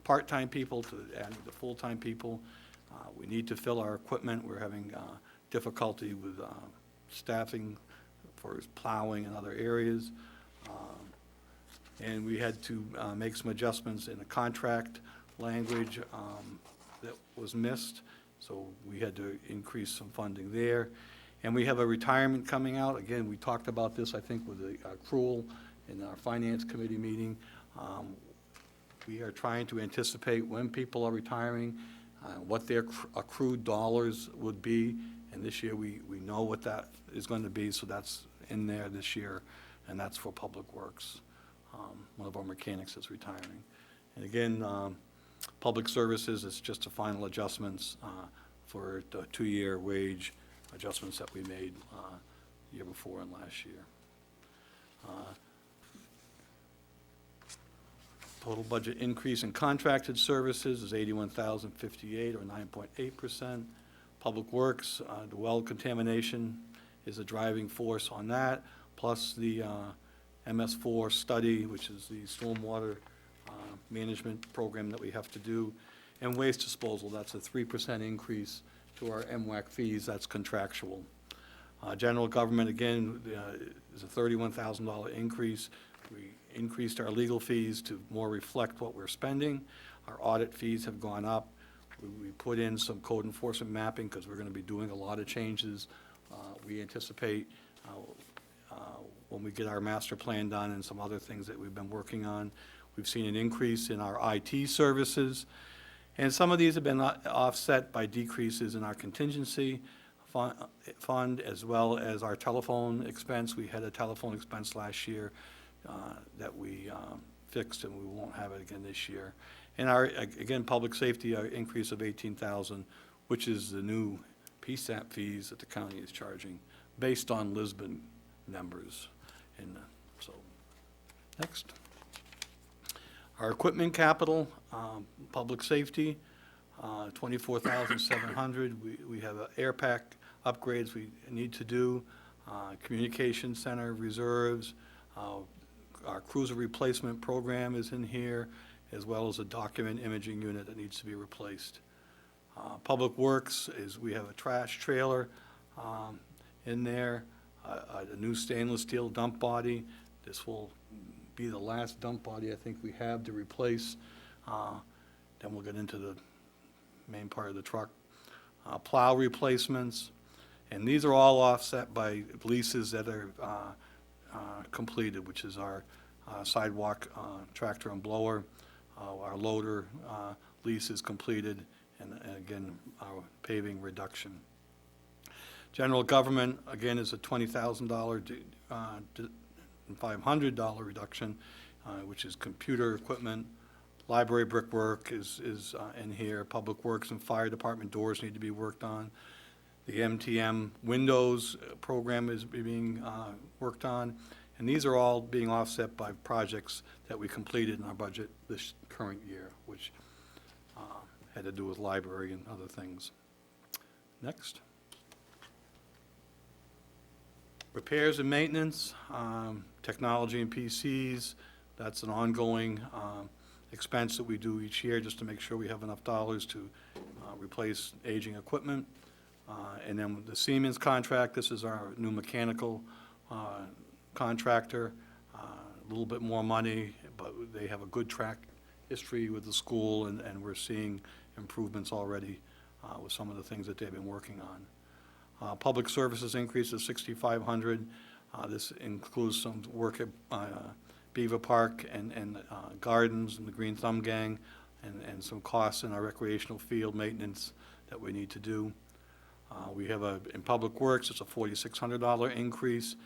part-time people to adding the full-time people. We need to fill our equipment. We're having difficulty with staffing for plowing and other areas. And we had to make some adjustments in the contract language that was missed, so we had to increase some funding there. And we have a retirement coming out. Again, we talked about this, I think, with the accrual in our Finance Committee meeting. We are trying to anticipate when people are retiring, what their accrued dollars would be, and this year we know what that is going to be, so that's in there this year, and that's for Public Works. One of our mechanics is retiring. And again, Public Services is just the final adjustments for the 2-year wage adjustments that we made year before and last year. Total budget increase in contracted services is $81,058, or 9.8%. Public Works, the well contamination is a driving force on that, plus the MS4 study, which is the stormwater management program that we have to do, and waste disposal. That's a 3% increase to our MWAC fees. That's contractual. General government, again, is a $31,000 increase. We increased our legal fees to more reflect what we're spending. Our audit fees have gone up. We put in some code enforcement mapping because we're going to be doing a lot of changes. We anticipate when we get our master plan done and some other things that we've been working on. We've seen an increase in our IT services, and some of these have been offset by decreases in our contingency fund, as well as our telephone expense. We had a telephone expense last year that we fixed, and we won't have it again this year. And again, public safety, our increase of $18,000, which is the new PSAP fees that the county is charging based on Lisbon numbers. And so, next. Our equipment capital, public safety, $24,700. We have air pack upgrades we need to do, communication center reserves, our cruiser replacement program is in here, as well as a document imaging unit that needs to be replaced. Public Works is, we have a trash trailer in there, a new stainless steel dump body. This will be the last dump body I think we have to replace. Then we'll get into the main part of the truck. Plow replacements, and these are all offset by leases that are completed, which is our sidewalk tractor and blower. Our loader lease is completed, and again, our paving reduction. General government, again, is a $20,000 and $500 reduction. which is computer equipment. Library brickwork is in here. Public Works and Fire Department doors need to be worked on. The MTM Windows program is being worked on. And these are all being offset by projects that we completed in our budget this current year, which had to do with library and other things. Next. Repairs and maintenance, technology and PCs, that's an ongoing expense that we do each year just to make sure we have enough dollars to replace aging equipment. And then with the Siemens contract, this is our new mechanical contractor, a little bit more money, but they have a good track history with the school, and we're seeing improvements already with some of the things that they've been working on. Public services increase of $6,500. This includes some work at Beaver Park and Gardens and the Green Thumb Gang, and some costs in our recreational field maintenance that we need to do. We have in Public Works, it's a $4,600 increase.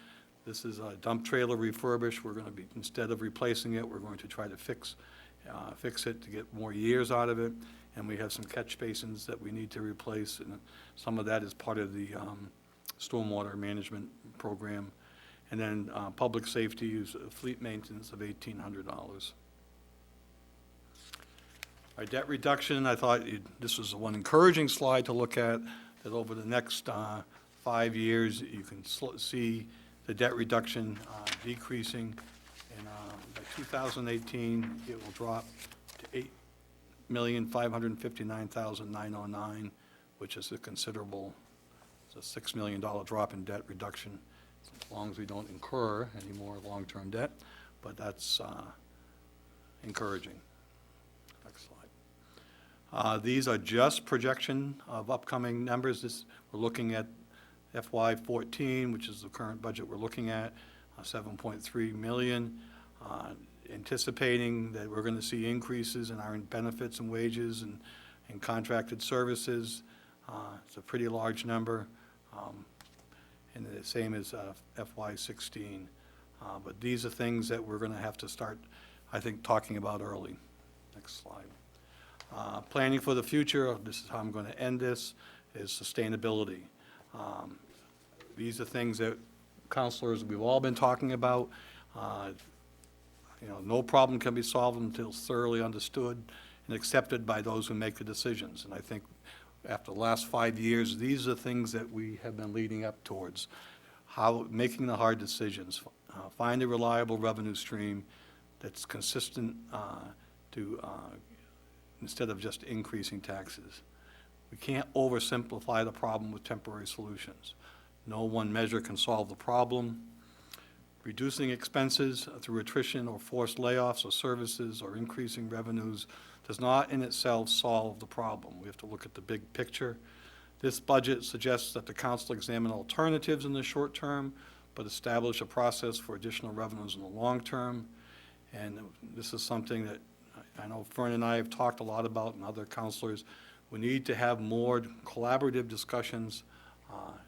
This is a dump trailer refurbish. We're going to be, instead of replacing it, we're going to try to fix it to get more years out of it. And we have some catch basins that we need to replace, and some of that is part of the stormwater management program. And then public safety is fleet maintenance of $1,800. Our debt reduction, I thought this was one encouraging slide to look at, that over the next 5 years, you can see the debt reduction decreasing. And by 2018, it will drop to $8,559,909, which is a considerable, it's a $6 million drop in debt reduction, as long as we don't incur any more long-term debt, but that's encouraging. Next slide. These are just projection of upcoming numbers. We're looking at FY14, which is the current budget we're looking at, 7.3 million. Anticipating that we're going to see increases in our benefits and wages and contracted services. It's a pretty large number, and the same as FY16. But these are things that we're going to have to start, I think, talking about early. Next slide. Planning for the future, this is how I'm going to end this, is sustainability. These are things that counselors, we've all been talking about. No problem can be solved until it's thoroughly understood and accepted by those who make the decisions. And I think after the last 5 years, these are things that we have been leading up towards. Making the hard decisions, find a reliable revenue stream that's consistent instead of just increasing taxes. We can't oversimplify the problem with temporary solutions. No one measure can solve the problem. Reducing expenses through attrition or forced layoffs of services or increasing revenues does not in itself solve the problem. We have to look at the big picture. This budget suggests that the council examine alternatives in the short term, but establish a process for additional revenues in the long term. And this is something that I know Fern and I have talked a lot about, and other counselors. We need to have more collaborative discussions,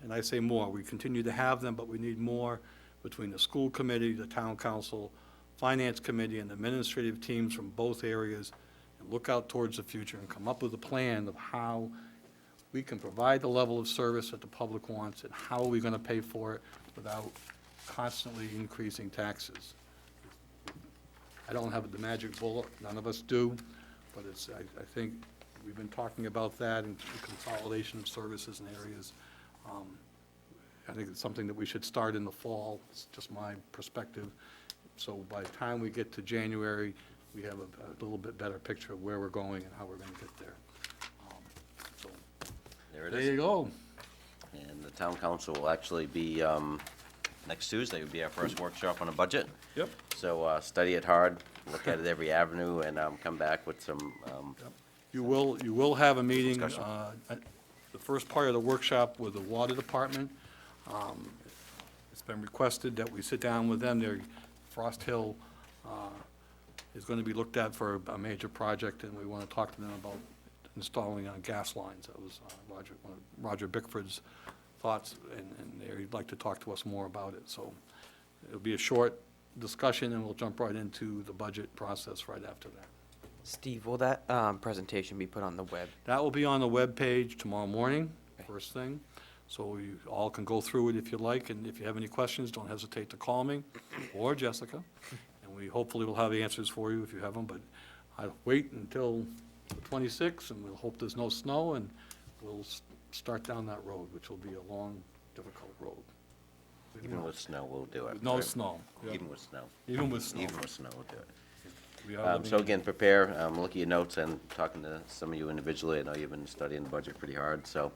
and I say more. We continue to have them, but we need more between the school committee, the town council, finance committee, and administrative teams from both areas, and look out towards the future and come up with a plan of how we can provide the level of service that the public wants, and how are we going to pay for it without constantly increasing taxes. I don't have the magic bullet, none of us do, but it's, I think we've been talking about that and consolidation of services and areas. I think it's something that we should start in the fall. It's just my perspective. So by the time we get to January, we have a little bit better picture of where we're going and how we're going to get there. So There it there is. you go. And the town council will actually be, next Tuesday would be our first workshop on a budget. Yep. So study it hard, look at it every avenue, and come back with some, You will have a meeting, Discussion. the first part of the workshop with the water department. It's been requested that we sit down with them. Frost Hill is going to be looked at for a major project, and we want to talk to them about installing gas lines. That was one of Roger Bickford's thoughts, and they'd like to talk to us more about it. So it'll be a short discussion, and we'll jump right into the budget process right after that. Steve, will that presentation be put on the web? That will be on the webpage tomorrow morning, first thing. So you all can go through it if you like, and if you have any questions, don't hesitate to call me or Jessica. And we hopefully will have answers for you if you have them, but I'll wait until the 26th, and we'll hope there's no snow, and we'll start down that road, which will be a long, difficult road. Even with snow, we'll do it. With no right? snow. Yep. Even with snow. Even with snow. Even with snow, we'll do it. We are So living- again, prepare, look at your notes and talking to some of you individually. I know you've been studying the budget pretty hard, so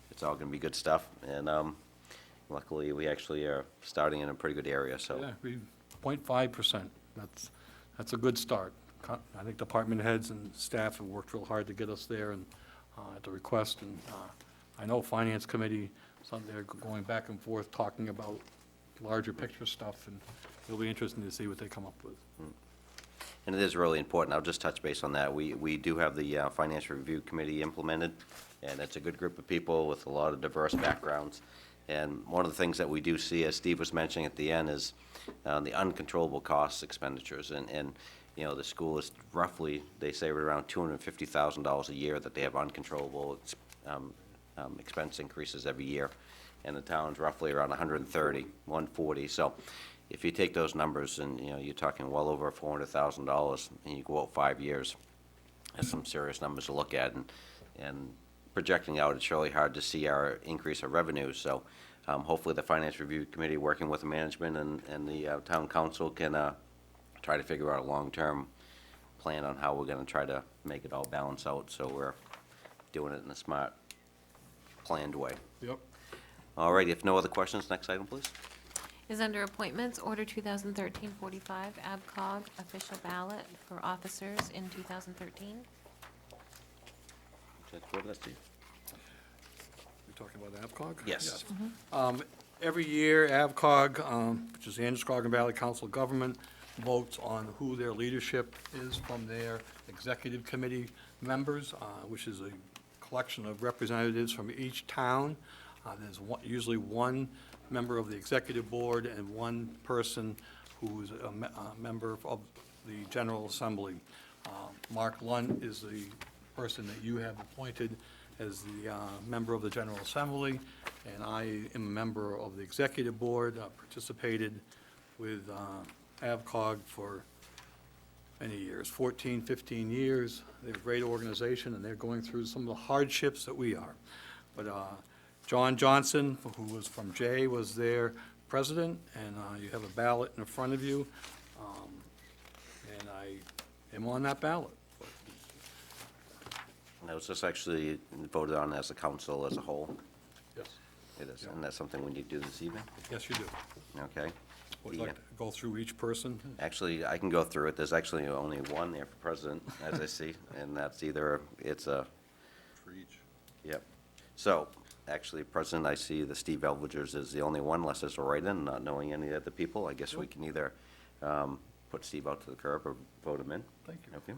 it's all gonna be good stuff. And luckily, we actually are starting in a pretty good area, so. Yeah, 0.5%. That's a good start. I think department heads and staff have worked real hard to get us there and at the request. And I know Finance Committee, they're going back and forth talking about larger picture stuff, and it'll be interesting to see what they come up with. And it is really important. I'll just touch base on that. We do have the Financial Review Committee implemented, and it's a good group of people with a lot of diverse backgrounds. And one of the things that we do see, as Steve was mentioning at the end, is the uncontrollable costs expenditures. And you know, the school is roughly, they say around $250,000 a year that they have uncontrollable expense increases every year. And the town's roughly around 140. So if you take those numbers and, you know, you're talking well over $400,000 and you go out 5 years, that's some serious numbers to look at. And projecting out, it's really hard to see our increase of revenues. So hopefully the Finance Review Committee, working with the management and the town council, can try to figure out a long-term plan on how we're going to try to make it all balance out, so we're doing it in a smart, planned way. Yep. All right, if no other questions, next item, please. Is under appointments, Order 2013-45, ABCOG official ballot for officers in 2013. Let's go over that, Steve. You're talking about ABCOG? Yes. Every year, ABCOG, which is the Androscoggin Valley Council of Government, votes on who their leadership is from their executive committee members, which is a collection of representatives from each town. There's usually one member of the executive board and one person who's a member of the General Assembly. Mark Lund is the person that you have appointed as the member of the General Assembly, and I am a member of the executive board, participated with ABCOG for many years, 14, 15 years. They're a great organization, and they're going through some of the hardships that we are. But John Johnson, who was from Jay, was their president, and you have a ballot in front of you, and I am on that ballot. That was just actually voted on as a council as a whole. Yes. It is, and that's something we need to do this evening, Yes, you do. okay? Would you like to go through each person? Actually, I can go through it. There's actually only one there for president, as I see, and that's either, it's a, For each. yep. So, actually, president, I see the Steve Elvidger's is the only one, unless there's a write-in, not knowing any of the people. I guess we can either put Steve out to the curb or vote him in. Thank you. Okay.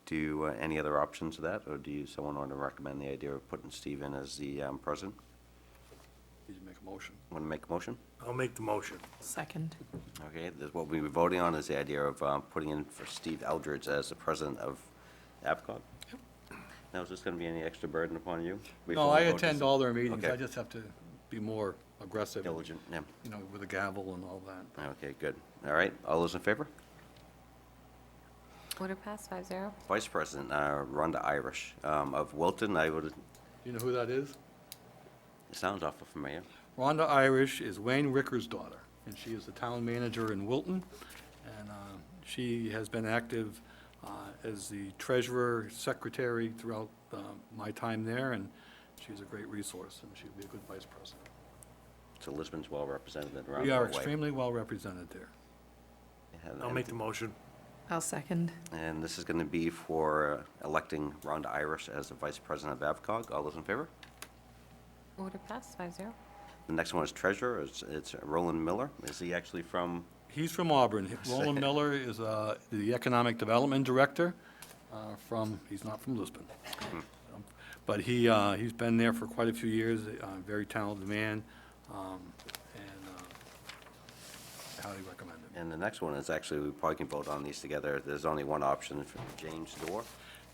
Do you, any other options to that, or do you, someone want to recommend the idea of putting Steve in as the president? Need to make a motion. Want to make a motion? I'll make the motion. Second. Okay, what we were voting on is the idea of putting in for Steve Eldridge as the president of ABCOG. Now, is this going to be any extra burden upon you? No, before I we vote? attend all their meetings. Okay. I just have to be more aggressive, Diligent, yeah. you know, with a gavel and all that. Okay, good. All right, all those in favor? Order passed 5-0. Vice President, Rhonda Irish of Wilton, I would, You know who that is? it sounds awful familiar. Rhonda Irish is Wayne Ricker's daughter, and she is the town manager in Wilton. And she has been active as the treasurer, secretary throughout my time there, and she's a great resource, and she'll be a good vice president. So Lisbon's well represented around We that are way. extremely well represented there. And- motion. I'll second. And this is going to be for electing Rhonda Irish as the vice president of ABCOG. All those in favor? Order passed 5-0. The next one is treasurer. It's Roland Miller. Is he actually from? He's from Auburn. Roland Miller is the Economic Development Director he's not from Lisbon. But he's been there for quite a few years, very talented man. And highly recommend it. And the next one is actually, we probably can vote on these together. There's only one option for James Dorr.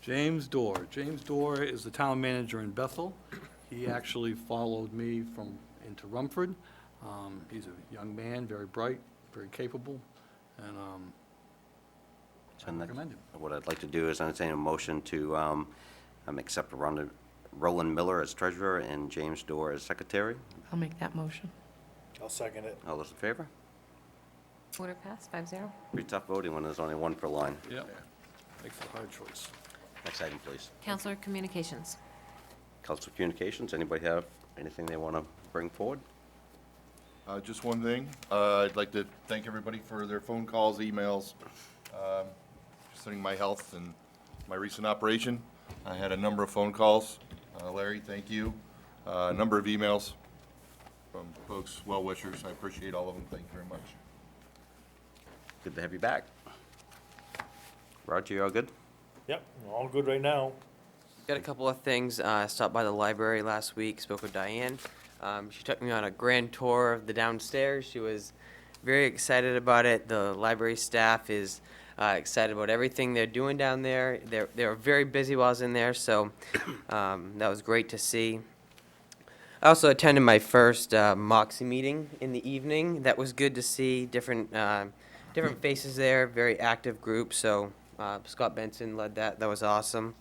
James Dorr. James Dorr is the town manager in Bethel. He actually followed me into Rumford. He's a young man, very bright, very capable, and I And recommend him. what I'd like to do is entertain a motion to accept Roland Miller as treasurer and James Dorr as secretary. I'll make that motion. I'll second it. All those in favor? Order passed, 5-0. Pretty tough voting when there's only one per line. Yep. Makes a hard choice. Next item, please. Counselor Communications. Council Communications, anybody have anything they want to bring forward? Just one thing, I'd like to thank everybody for their phone calls, emails, concerning my health and my recent operation. I had a number of phone calls. Larry, thank you. A number of emails from folks, well-wishers. I appreciate all of them. Thank you very much. Good to have you back. Roger, you all good? Yep, all good right now. Got a couple of things. Stopped by the library last week, spoke with Diane. She took me on a grand tour of the downstairs. She was very excited about it. The library staff is excited about everything they're doing down there. They were very busy while I was in there, so that was great to see. I also attended my first Moxie meeting in the evening. That was good to see different faces there, very active group. So Scott Benson led that. That was awesome.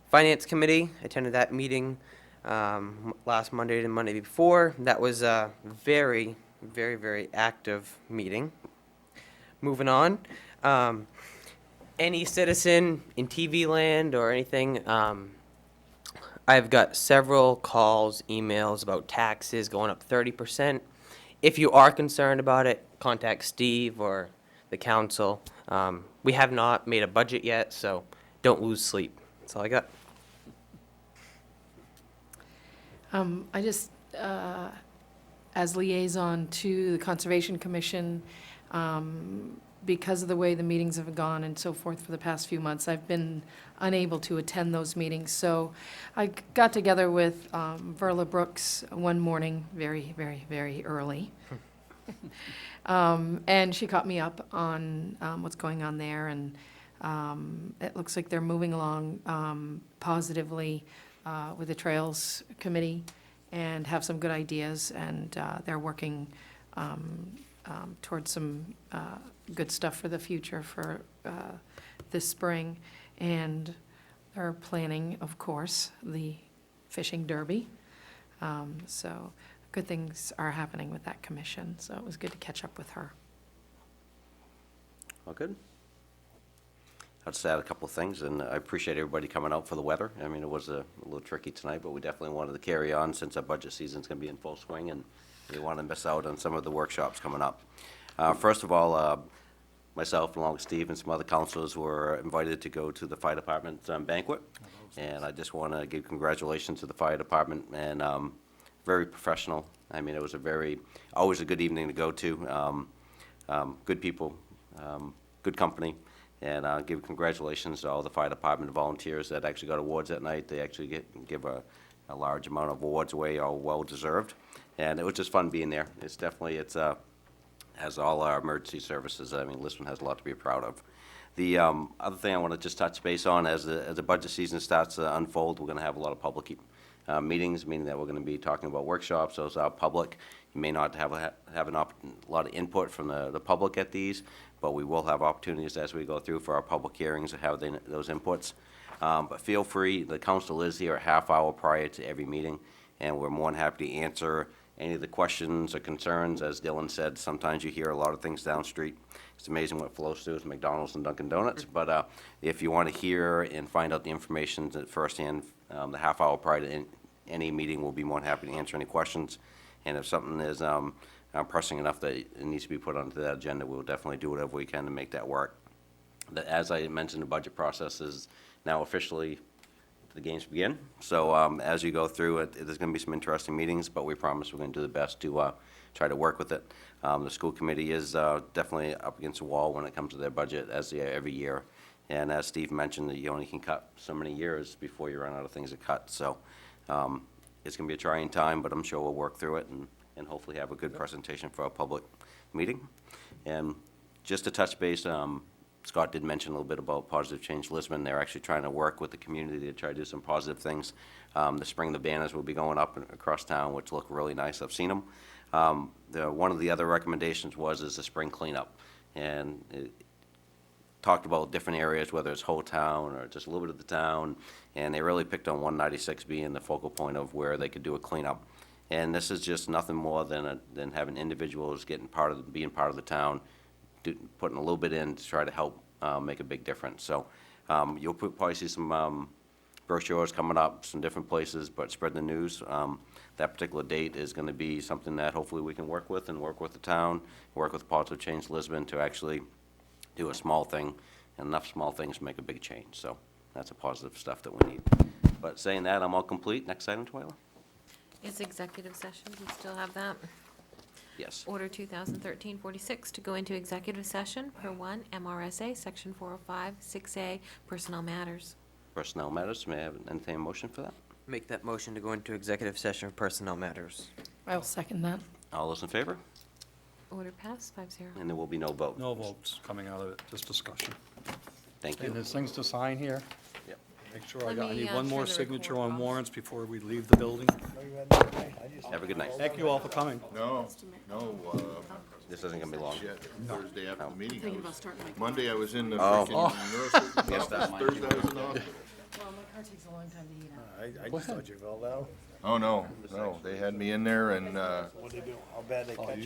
Finance Committee, attended that meeting last Monday and Monday before. That was a very, very, very active meeting. Moving on. Any citizen in TV land or anything, I've got several calls, emails about taxes going up 30%. If you are concerned about it, contact Steve or the council. We have not made a budget yet, so don't lose sleep. That's all I got. I just, as liaison to the Conservation Commission, because of the way the meetings have gone and so forth for the past few months, I've been unable to attend those meetings. So I got together with Verla Brooks one morning, very, very, very early. And she caught me up on what's going on there, and it looks like they're moving along positively with the Trails Committee and have some good ideas, and they're working towards some good stuff for the future for this spring. And they're planning, of course, the fishing derby. So good things are happening with that commission, so it was good to catch up with her. All good? I'll just add a couple of things, and I appreciate everybody coming out for the weather. I mean, it was a little tricky tonight, but we definitely wanted to carry on since our budget season's going to be in full swing, and we want to miss out on some of the workshops coming up. First of all, myself, along with Steve and some other councilors, were invited to go to the fire department banquet, and I just want to give congratulations to the fire department, and very professional. I mean, it was always a good evening to go to. Good people, good company. And give congratulations to all the fire department volunteers that actually got awards that night. They actually give a large amount of awards away, all well-deserved. And it was just fun being there. It's as all our emergency services, I mean, Lisbon has a lot to be proud of. The other thing I want to just touch base on, as the budget season starts to unfold, we're going to have a lot of public meetings, meaning that we're going to be talking about workshops. Those are public. You may not have a lot of input from the public at these, but we will have opportunities as we go through for our public hearings to have those inputs. But feel free, the council is here a half hour prior to every meeting, and we're more than happy to answer any of the questions or concerns. As Dylan said, sometimes you hear a lot of things down the street. It's amazing what flows through McDonald's and Dunkin' Donuts, but if you want to hear and find out the information firsthand, the half hour prior to any meeting, we'll be more than happy to answer any questions. And if something is pressing enough that it needs to be put onto that agenda, we'll definitely do whatever we can to make that work. As I mentioned, the budget process is now officially, the games begin. So as you go through it, there's going to be some interesting meetings, but we promise we're going to do the best to try to work with it. The school committee is definitely up against the wall when it comes to their budget, as every year. And as Steve mentioned, that you only can cut so many years before you run out of things to cut. So it's going to be a trying time, but I'm sure we'll work through it and and hopefully have a good presentation for our public meeting. And just to touch base, Scott did mention a little bit about Positive Change Lisbon. They're actually trying to work with the community to try to do some positive things. This spring, the banners will be going up across town, which look really nice. I've seen them. One of the other recommendations is the spring cleanup. And it talked about different areas, whether it's whole town or just a little bit of the town. And they really picked on 196 being the focal point of where they could do a cleanup. And this is just nothing more than having individuals being part of the town, putting a little bit in to try to help make a big difference. So you'll probably see some brochures coming up, some different places, but spread the news. That particular date is going to be something that hopefully we can work with the town, work with Positive Change Lisbon to actually do a small thing, and enough small things to make a big change. So that's a positive stuff that we need. But saying that, I'm all complete. Next item, Twyla? It's executive session. Do you still have that? Yes. Order 2013-46 to go into executive session per 1 MRSA, Section 405, 6A, Personnel Matters. Personnel matters. May I have entertain a motion for that? Make that motion to go into executive session for personnel matters. I'll second that. All those in favor? Order passed, 5-0. And there will be no vote. No votes coming out of it, just discussion. Thank And you. there's things to sign here. Yep. Make sure I Let got, I me, need one more turn the signature recorder on off. warrants before we leave the building. Have a good night. Thank you all for coming. No, This isn't going to be long. shit, Thursday after the meeting. Thinking about starting my. Monday, I was in the Oh. freaking nurse's Yes, that office. might Thursday, be I was in the hospital. Well, my car takes a long time to heat up. I just thought you fell down. Oh, no, they had me in there and, What'd they do? How bad they cut you?